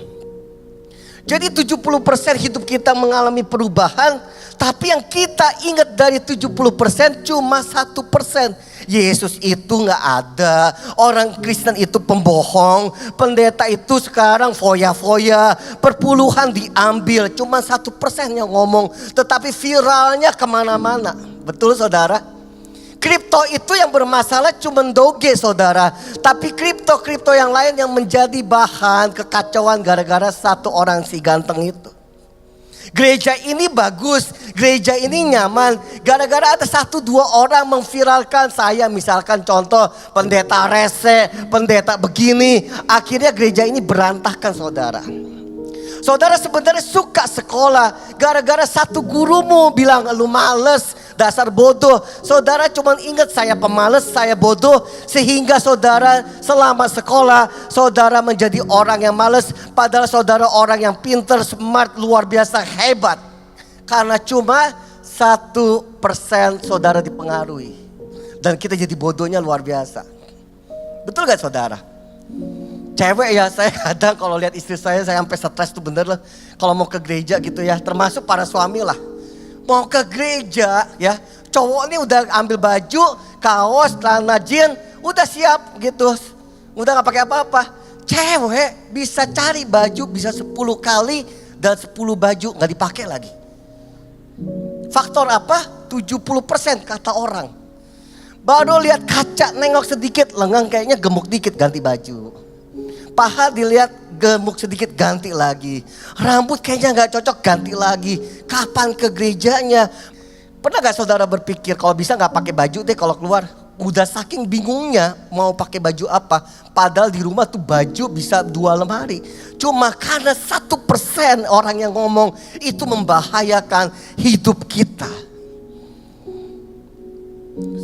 Jadi 70% hidup kita mengalami perubahan, tapi yang kita ingat dari 70% cuma 1%. Yesus itu gak ada, orang Kristen itu pembohong, pendeta itu sekarang foya-foya, perpuluhan diambil, cuma 1% yang ngomong, tetapi viralnya kemana-mana. Betul saudara? Kripto itu yang bermasalah cuma doge saudara, tapi kripto yang lain yang menjadi bahan kekacauan gara-gara 1 orang si ganteng itu. Gereja ini bagus, gereja ini nyaman, gara-gara ada 1-2 orang memviralkan saya, misalkan contoh pendeta rese, pendeta begini, akhirnya gereja ini berantakan saudara. Saudara sebenarnya suka sekolah, gara-gara 1 gurumu bilang lu males, dasar bodoh. Saudara cuma ingat saya pemalas, saya bodoh, sehingga saudara selama sekolah saudara menjadi orang yang malas. Padahal saudara orang yang pintar, smart, luar biasa, hebat. Karena cuma 1% saudara dipengaruhi. Dan kita jadi bodohnya luar biasa. Betul gak saudara? Cewek ya, saya kadang kalau lihat istri saya sampai stres tuh bener lah. Kalau mau ke gereja gitu ya, termasuk para suami lah. Mau ke gereja ya, cowok nih udah ambil baju, kaos, celana jeans, udah siap gitu. Udah gak pakai apa-apa. Cewek bisa cari baju bisa 10 kali dan 10 baju gak dipakai lagi. Faktor apa? 70% kata orang. Baru lihat kaca nengok sedikit, lengan kayaknya gemuk dikit, ganti baju. Paha dilihat gemuk sedikit, ganti lagi. Rambut kayaknya gak cocok, ganti lagi. Kapan ke gerejanya? Pernah gak saudara berpikir kalau bisa gak pakai baju deh kalau keluar? Udah saking bingungnya mau pakai baju apa. Padahal di rumah tuh baju bisa 2 lemari. Cuma karena 1% orang yang ngomong itu membahayakan hidup kita.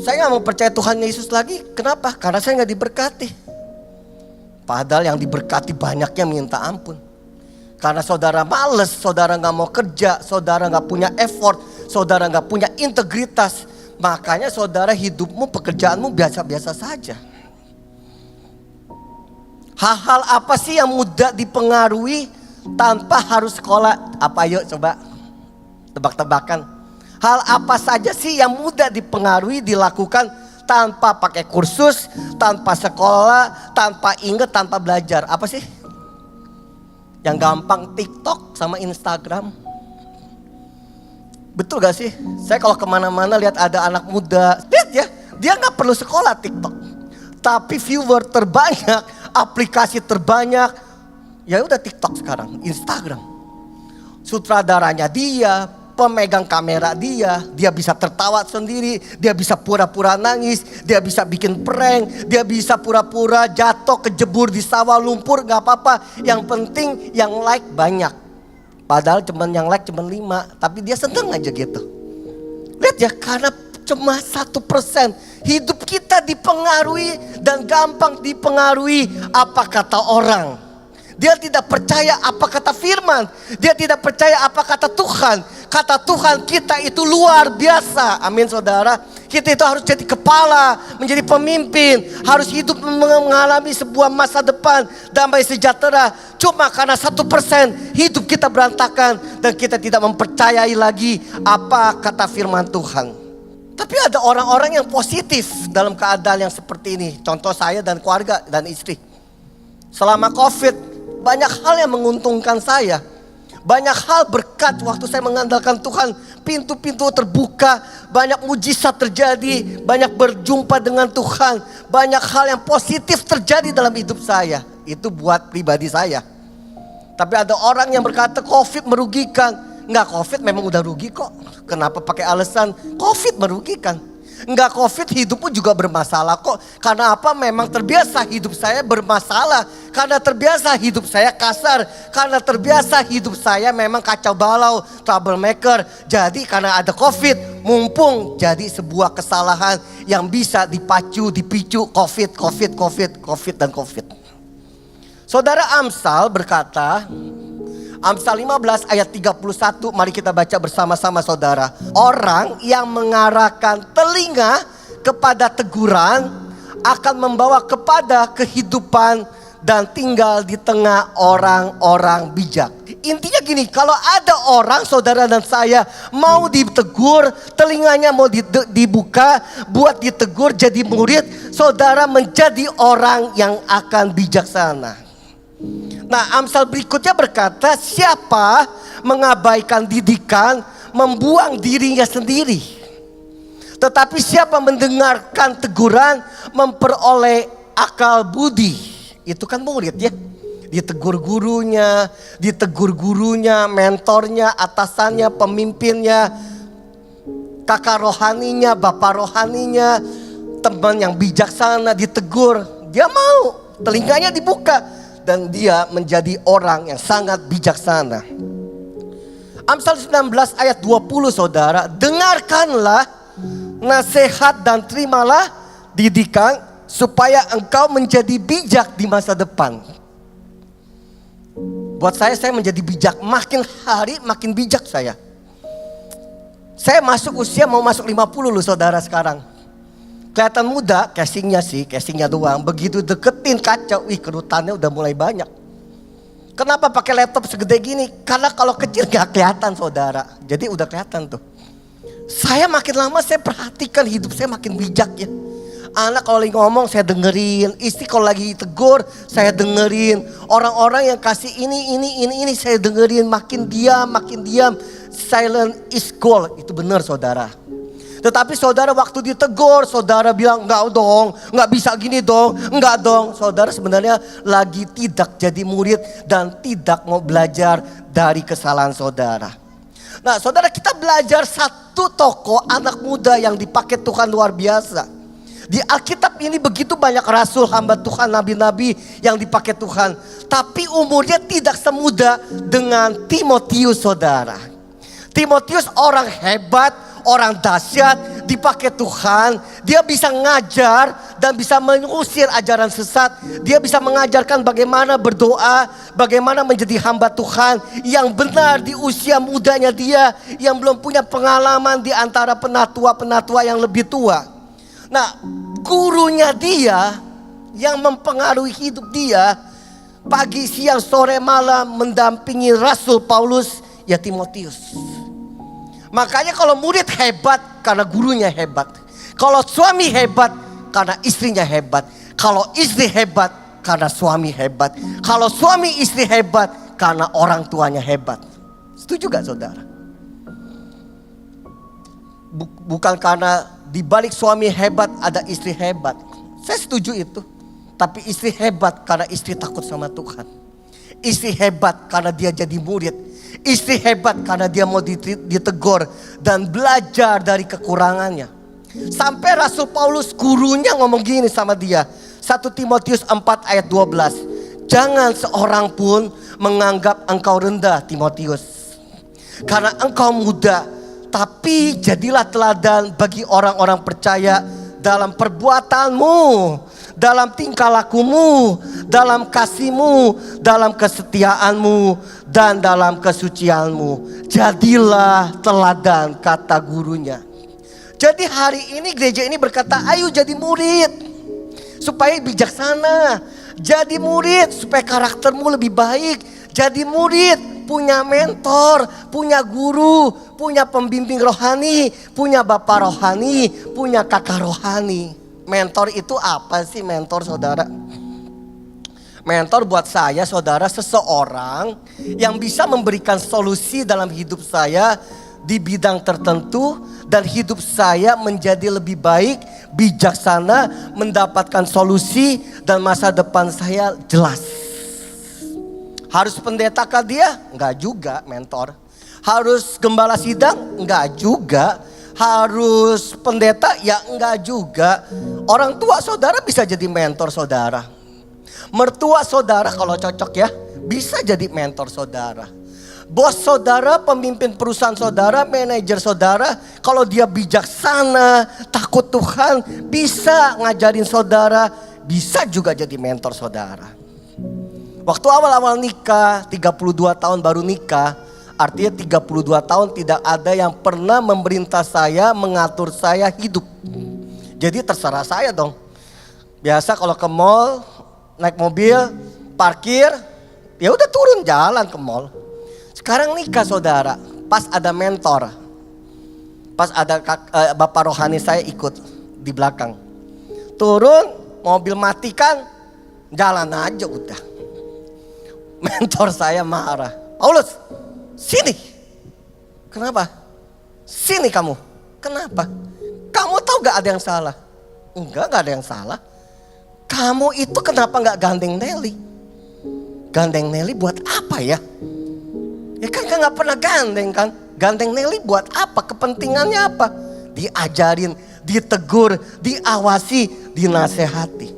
Saya gak mau percaya Tuhan Yesus lagi. Kenapa? Karena saya gak diberkati. Padahal yang diberkati banyaknya minta ampun. Karena saudara males, saudara gak mau kerja, saudara gak punya effort, saudara gak punya integritas. Makanya saudara hidupmu, pekerjaanmu biasa-biasa saja. Hal-hal apa sih yang mudah dipengaruhi tanpa harus sekolah? Apa yuk coba tebak-tebakan. Hal apa saja sih yang mudah dipengaruhi dilakukan tanpa pakai kursus, tanpa sekolah, tanpa ingat, tanpa belajar? Apa sih? Yang gampang TikTok sama Instagram. Betul gak sih? Saya kalau kemana-mana lihat ada anak muda, lihat ya, dia gak perlu sekolah TikTok. Tapi viewer terbanyak, aplikasi terbanyak, ya udah TikTok sekarang, Instagram. Sutradaranya dia, pemegang kamera dia bisa tertawa sendiri, dia bisa pura-pura nangis, dia bisa bikin prank, dia bisa pura-pura jatuh kejebur di sawah lumpur, gak apa-apa. Yang penting yang like banyak. Padahal yang like cuma 5, tapi dia seneng aja gitu. Lihat ya, karena cuma 1%. Hidup kita dipengaruhi dan gampang dipengaruhi apa kata orang. Dia tidak percaya apa kata firman. Dia tidak percaya apa kata Tuhan. Kata Tuhan kita itu luar biasa. Amin saudara. Kita itu harus jadi kepala, menjadi pemimpin. Harus hidup mengalami sebuah masa depan damai sejahtera. Cuma karena 1% hidup kita berantakan. Dan kita tidak mempercayai lagi apa kata firman Tuhan. Tapi ada orang-orang yang positif dalam keadaan yang seperti ini. Contoh saya dan keluarga dan istri. Selama COVID banyak hal yang menguntungkan saya. Banyak hal berkat waktu saya mengandalkan Tuhan. Pintu-pintu terbuka. Banyak mujizat terjadi. Banyak berjumpa dengan Tuhan. Banyak hal yang positif terjadi dalam hidup saya. Itu buat pribadi saya. Tapi ada orang yang berkata COVID merugikan. Enggak, COVID memang udah rugi kok. Kenapa pakai alasan COVID merugikan? Enggak, COVID hidupmu juga bermasalah kok. Karena apa? Memang terbiasa hidup saya bermasalah. Karena terbiasa hidup saya kasar. Karena terbiasa hidup saya memang kacau balau, troublemaker. Jadi karena ada COVID, mumpung jadi sebuah kesalahan yang bisa dipicu COVID dan COVID. Saudara Amsal berkata, Amsal 15 ayat 31, mari kita baca bersama-sama saudara. Orang yang mengarahkan telinga kepada teguran akan membawa kepada kehidupan dan tinggal di tengah orang-orang bijak. Intinya gini, kalau ada orang saudara dan saya mau ditegur, telinganya mau dibuka buat ditegur jadi murid, saudara menjadi orang yang akan bijaksana. Nah, Amsal berikutnya berkata, siapa mengabaikan didikan membuang dirinya sendiri. Tetapi siapa mendengarkan teguran memperoleh akal budi. Itu kan murid ya. Ditegur gurunya, mentornya, atasannya, pemimpinnya, kakak rohaninya, bapak rohaninya, teman yang bijaksana ditegur. Dia mau, telinganya dibuka. Dan dia menjadi orang yang sangat bijaksana. Amsal 19 ayat 20 saudara. Dengarkanlah nasihat dan terimalah didikan supaya engkau menjadi bijak di masa depan. Buat saya menjadi bijak. Makin hari makin bijak saya. Saya masuk usia mau masuk 50 loh saudara sekarang. Kelihatan muda, casingnya doang. Begitu deketin kaca, kerutannya udah mulai banyak. Kenapa pakai laptop segede gini? Karena kalau kecil gak kelihatan saudara. Jadi udah kelihatan tuh. Saya makin lama saya perhatikan hidup saya makin bijak ya. Anak kalau lagi ngomong saya dengerin. Istri kalau lagi tegur saya dengerin. Orang-orang yang kasih ini saya dengerin. Makin diam. Silent is gold. Itu benar saudara. Tetapi saudara waktu ditegur, saudara bilang enggak dong, enggak bisa gini dong, enggak dong. Saudara sebenarnya lagi tidak jadi murid dan tidak mau belajar dari kesalahan saudara. Nah saudara, kita belajar satu tokoh anak muda yang dipakai Tuhan luar biasa. Di Alkitab ini begitu banyak rasul, hamba Tuhan, nabi-nabi yang dipakai Tuhan. Tapi umurnya tidak semuda dengan Timotius saudara. Timotius orang hebat, orang dahsyat, dipakai Tuhan. Dia bisa ngajar dan bisa mengusir ajaran sesat. Dia bisa mengajarkan bagaimana berdoa, bagaimana menjadi hamba Tuhan yang benar di usia mudanya dia, yang belum punya pengalaman di antara penatua-penatua yang lebih tua. Nah, gurunya dia yang mempengaruhi hidup dia, pagi, siang, sore, malam mendampingi Rasul Paulus, ya Timotius. Makanya kalau murid hebat karena gurunya hebat. Kalau suami hebat karena istrinya hebat. Kalau istri hebat karena suami hebat. Kalau suami istri hebat karena orang tuanya hebat. Setuju gak saudara? Bukan karena di balik suami hebat ada istri hebat. Saya setuju itu. Tapi istri hebat karena istri takut sama Tuhan. Istri hebat karena dia jadi murid. Istri hebat karena dia mau ditegur dan belajar dari kekurangannya. Sampai Rasul Paulus gurunya ngomong gini sama dia. 1 Timotius 4 ayat 12. Jangan seorang pun menganggap engkau rendah, Timotius. Karena engkau muda, tapi jadilah teladan bagi orang-orang percaya dalam perbuatanmu, dalam tingkah lakumu, dalam kasihmu, dalam kesetiaanmu, dan dalam kesucianmu. Jadilah teladan, kata gurunya. Jadi hari ini gereja ini berkata, ayo jadi murid supaya bijaksana. Jadi murid supaya karaktermu lebih baik. Jadi murid, punya mentor, punya guru, punya pembimbing rohani, punya bapak rohani, punya kakak rohani. Mentor itu apa sih mentor saudara? Mentor buat saya saudara seseorang yang bisa memberikan solusi dalam hidup saya di bidang tertentu. Dan hidup saya menjadi lebih baik, bijaksana, mendapatkan solusi dan masa depan saya jelas. Harus pendetakah dia? Enggak juga mentor. Harus gembala sidang? Enggak juga. Harus pendeta? Ya enggak juga. Orang tua saudara bisa jadi mentor saudara. Mertua saudara kalau cocok ya, bisa jadi mentor saudara. Bos saudara, pemimpin perusahaan saudara, manajer saudara, kalau dia bijaksana, takut Tuhan, bisa ngajarin saudara, bisa juga jadi mentor saudara. Waktu awal-awal nikah, 32 tahun baru nikah, artinya 32 tahun tidak ada yang pernah memerintah saya, mengatur saya hidup. Jadi terserah saya dong. Biasa kalau ke mall, naik mobil, parkir, ya udah turun jalan ke mall. Sekarang nikah saudara, pas ada mentor, pas ada bapak rohani saya ikut di belakang. Turun, mobil matikan, jalan aja udah. Mentor saya marah. Paulus, sini. Kenapa? Sini kamu. Kenapa? Kamu tahu gak ada yang salah? Enggak, gak ada yang salah. Kamu itu kenapa gak gandeng Nelly? Gandeng Nelly buat apa ya? Ya kan gak pernah gandeng kan. Gandeng Nelly buat apa? Kepentingannya apa? Diajarin, ditegur, diawasi, dinasehati.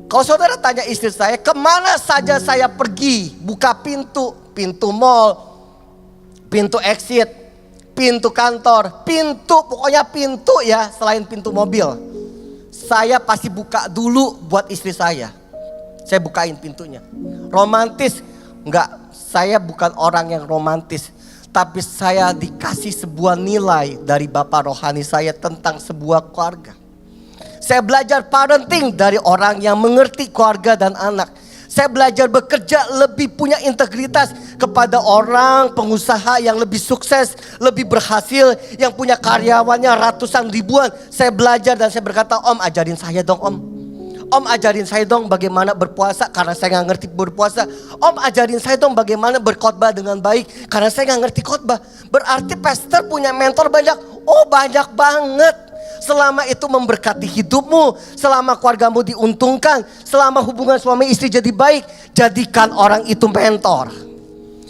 Kalau saudara tanya istri saya, kemana saja saya pergi, buka pintu, pintu mall, pintu exit, pintu kantor, pintu, pokoknya pintu ya, selain pintu mobil. Saya pasti buka dulu buat istri saya. Saya bukain pintunya. Romantis? Enggak, saya bukan orang yang romantis. Tapi saya dikasih sebuah nilai dari bapak rohani saya tentang sebuah keluarga. Saya belajar parenting dari orang yang mengerti keluarga dan anak. Saya belajar bekerja lebih punya integritas kepada orang pengusaha yang lebih sukses, lebih berhasil, yang punya karyawannya ratusan ribuan. Saya belajar dan saya berkata, Om ajarin saya dong Om. Om ajarin saya dong bagaimana berpuasa karena saya gak ngerti berpuasa. Om ajarin saya dong bagaimana berkhotbah dengan baik karena saya gak ngerti khotbah. Berarti pastor punya mentor banyak. Oh banyak banget. Selama itu memberkati hidupmu, selama keluargamu diuntungkan, selama hubungan suami istri jadi baik, jadikan orang itu mentor.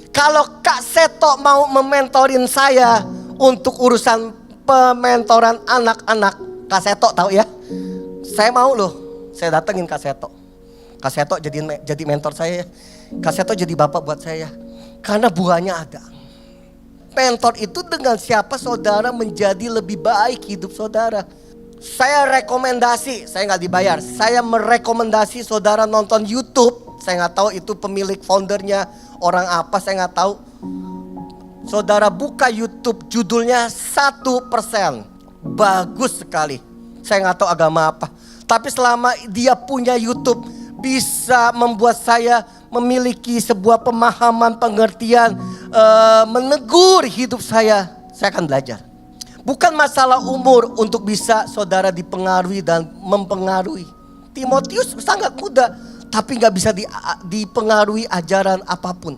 Kalau Kak Seto mau mementorin saya untuk urusan pementoran anak-anak, Kak Seto tahu ya? Saya mau loh, saya datengin Kak Seto. Kak Seto jadi mentor saya ya. Kak Seto jadi bapak buat saya. Karena buahnya ada. Mentor itu dengan siapa saudara menjadi lebih baik hidup saudara. Saya rekomendasi, saya nggak dibayar. Saya merekomendasi saudara nonton YouTube. Saya nggak tahu itu pemilik foundernya orang apa, saya nggak tahu. Saudara buka YouTube judulnya 1%. Bagus sekali. Saya nggak tahu agama apa. Tapi selama dia punya YouTube bisa membuat saya memiliki sebuah pemahaman, pengertian, menegur hidup saya akan belajar. Bukan masalah umur untuk bisa saudara dipengaruhi dan mempengaruhi. Timotius sangat muda, tapi gak bisa dipengaruhi ajaran apapun.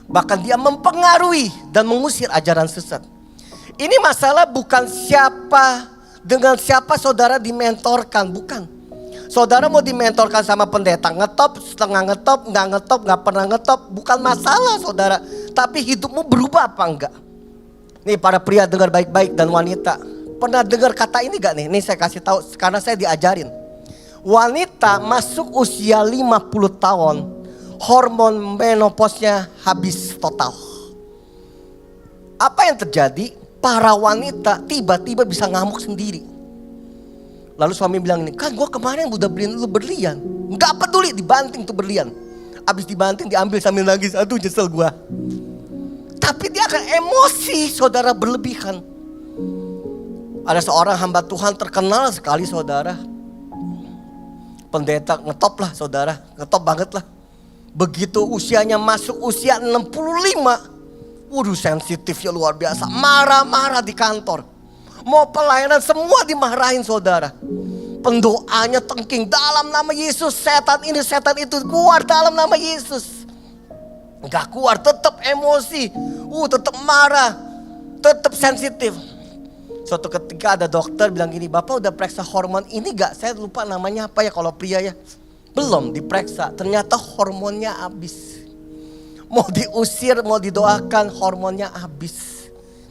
Bahkan dia mempengaruhi dan mengusir ajaran sesat. Ini masalah bukan dengan siapa saudara dimentorkan, bukan. Saudara mau dimentorkan sama pendeta ngetop, setengah ngetop, nggak pernah ngetop, bukan masalah saudara. Tapi hidupmu berubah apa enggak? Nih para pria dengar baik-baik dan wanita. Pernah dengar kata ini gak nih? Nih saya kasih tahu karena saya diajarin. Wanita masuk usia 50 tahun, hormon menopausnya habis total. Apa yang terjadi? Para wanita tiba-tiba bisa ngamuk sendiri. Lalu suami bilang ini, kan gue kemarin udah beliin lu berlian. Gak peduli, dibanting tuh berlian. Abis dibanting diambil sambil nangis, aduh nyesel gue. Tapi dia akan emosi saudara berlebihan. Ada seorang hamba Tuhan terkenal sekali saudara. Pendeta ngetop lah saudara, ngetop banget lah. Begitu usianya masuk usia 65. Waduh sensitifnya luar biasa, marah-marah di kantor. Mau pelayanan semua dimarahin saudara. Pendoanya tengking dalam nama Yesus. Setan ini setan itu keluar dalam nama Yesus. Gak keluar tetap emosi. Tetap marah. Tetap sensitif. Suatu ketika ada dokter bilang gini, Bapak udah periksa hormon ini gak? Saya lupa namanya apa ya kalau pria ya. Belum diperiksa. Ternyata hormonnya habis. Mau diusir, mau didoakan hormonnya habis.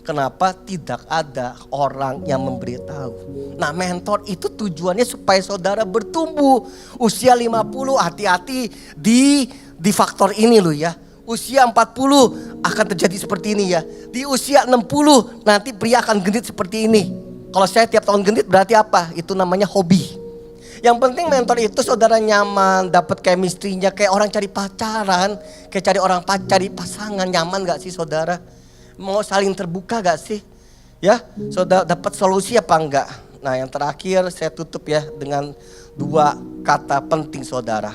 Kenapa tidak ada orang yang memberitahu? Nah mentor itu tujuannya supaya saudara bertumbuh. Usia 50 hati-hati di faktor ini loh ya. Usia 40 akan terjadi seperti ini ya. Di usia 60 nanti pria akan gendut seperti ini. Kalau saya tiap tahun gendut berarti apa? Itu namanya hobi. Yang penting mentor itu saudara nyaman, dapat chemistry-nya kayak orang cari pacaran, kayak cari pasangan, nyaman gak sih saudara? Mau saling terbuka gak sih? Ya, saudara dapat solusi apa enggak? Nah yang terakhir saya tutup ya dengan 2 kata penting saudara.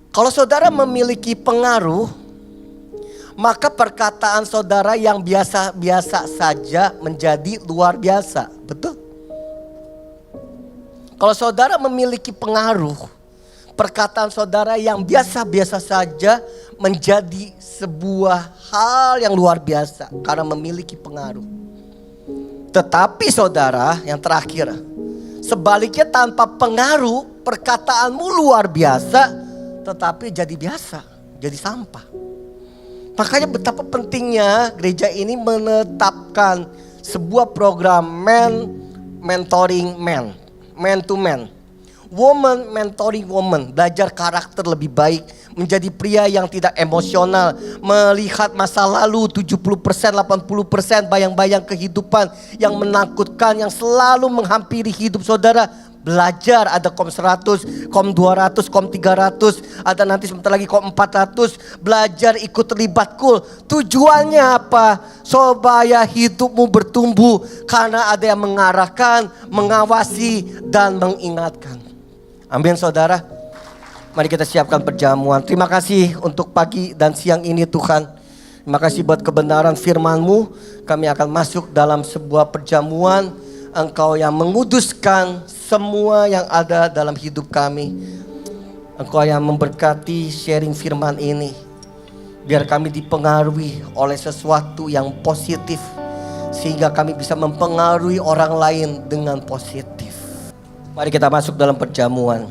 Kalau saudara memiliki pengaruh, maka perkataan saudara yang biasa-biasa saja menjadi luar biasa. Betul? Kalau saudara memiliki pengaruh, perkataan saudara yang biasa-biasa saja menjadi sebuah hal yang luar biasa karena memiliki pengaruh. Tetapi saudara, yang terakhir, sebaliknya tanpa pengaruh, perkataanmu luar biasa, tetapi jadi biasa, jadi sampah. Makanya betapa pentingnya gereja ini menetapkan sebuah program mentoring man to man. Woman mentoring woman, belajar karakter lebih baik, menjadi pria yang tidak emosional, melihat masa lalu 70%, 80% bayang-bayang kehidupan yang menakutkan, yang selalu menghampiri hidup saudara. Belajar, ada kom 100, kom 200, kom 300, ada nanti sebentar lagi kom 400. Belajar ikut terlibat kul. Tujuannya apa? Supaya hidupmu bertumbuh karena ada yang mengarahkan, mengawasi dan mengingatkan. Amin saudara. Mari kita siapkan perjamuan. Terima kasih untuk pagi dan siang ini Tuhan. Terima kasih buat kebenaran firman-Mu. Kami akan masuk dalam sebuah perjamuan. Engkau yang menguduskan semua yang ada dalam hidup kami. Engkau yang memberkati sharing firman ini. Biar kami dipengaruhi oleh sesuatu yang positif. Sehingga kami bisa mempengaruhi orang lain dengan positif. Mari kita masuk dalam perjamuan.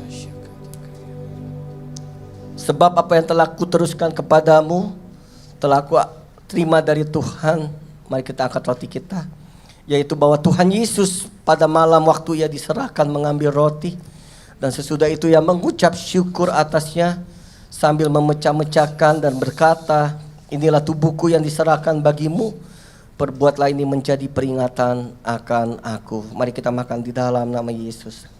Sebab apa yang telah kuteruskan kepadamu, telah ku terima dari Tuhan. Mari kita angkat roti kita. Yaitu bahwa Tuhan Yesus pada malam waktu ia diserahkan mengambil roti. Dan sesudah itu ia mengucap syukur atasnya sambil memecah-mecahkan dan berkata, inilah tubuhku yang diserahkan bagimu. Perbuatlah ini menjadi peringatan akan aku. Mari kita makan di dalam nama Yesus.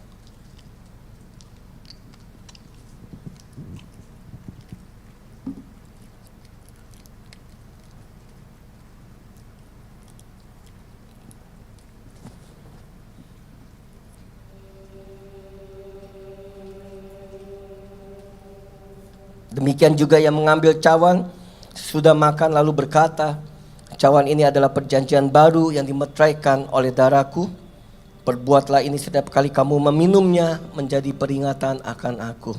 Demikian juga yang mengambil cawan sudah makan lalu berkata, cawan ini adalah perjanjian baru yang dimeteraikan oleh darahku. Perbuatlah ini setiap kali kamu meminumnya menjadi peringatan akan aku.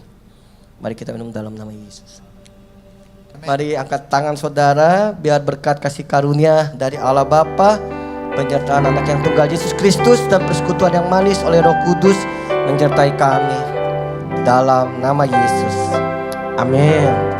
Mari kita minum dalam nama Yesus. Mari angkat tangan saudara biar berkat kasih karunia dari Allah Bapa, penyertaan anak yang tunggal Yesus Kristus dan persekutuan yang manis oleh Roh Kudus menyertai kami dalam nama Yesus. Amin.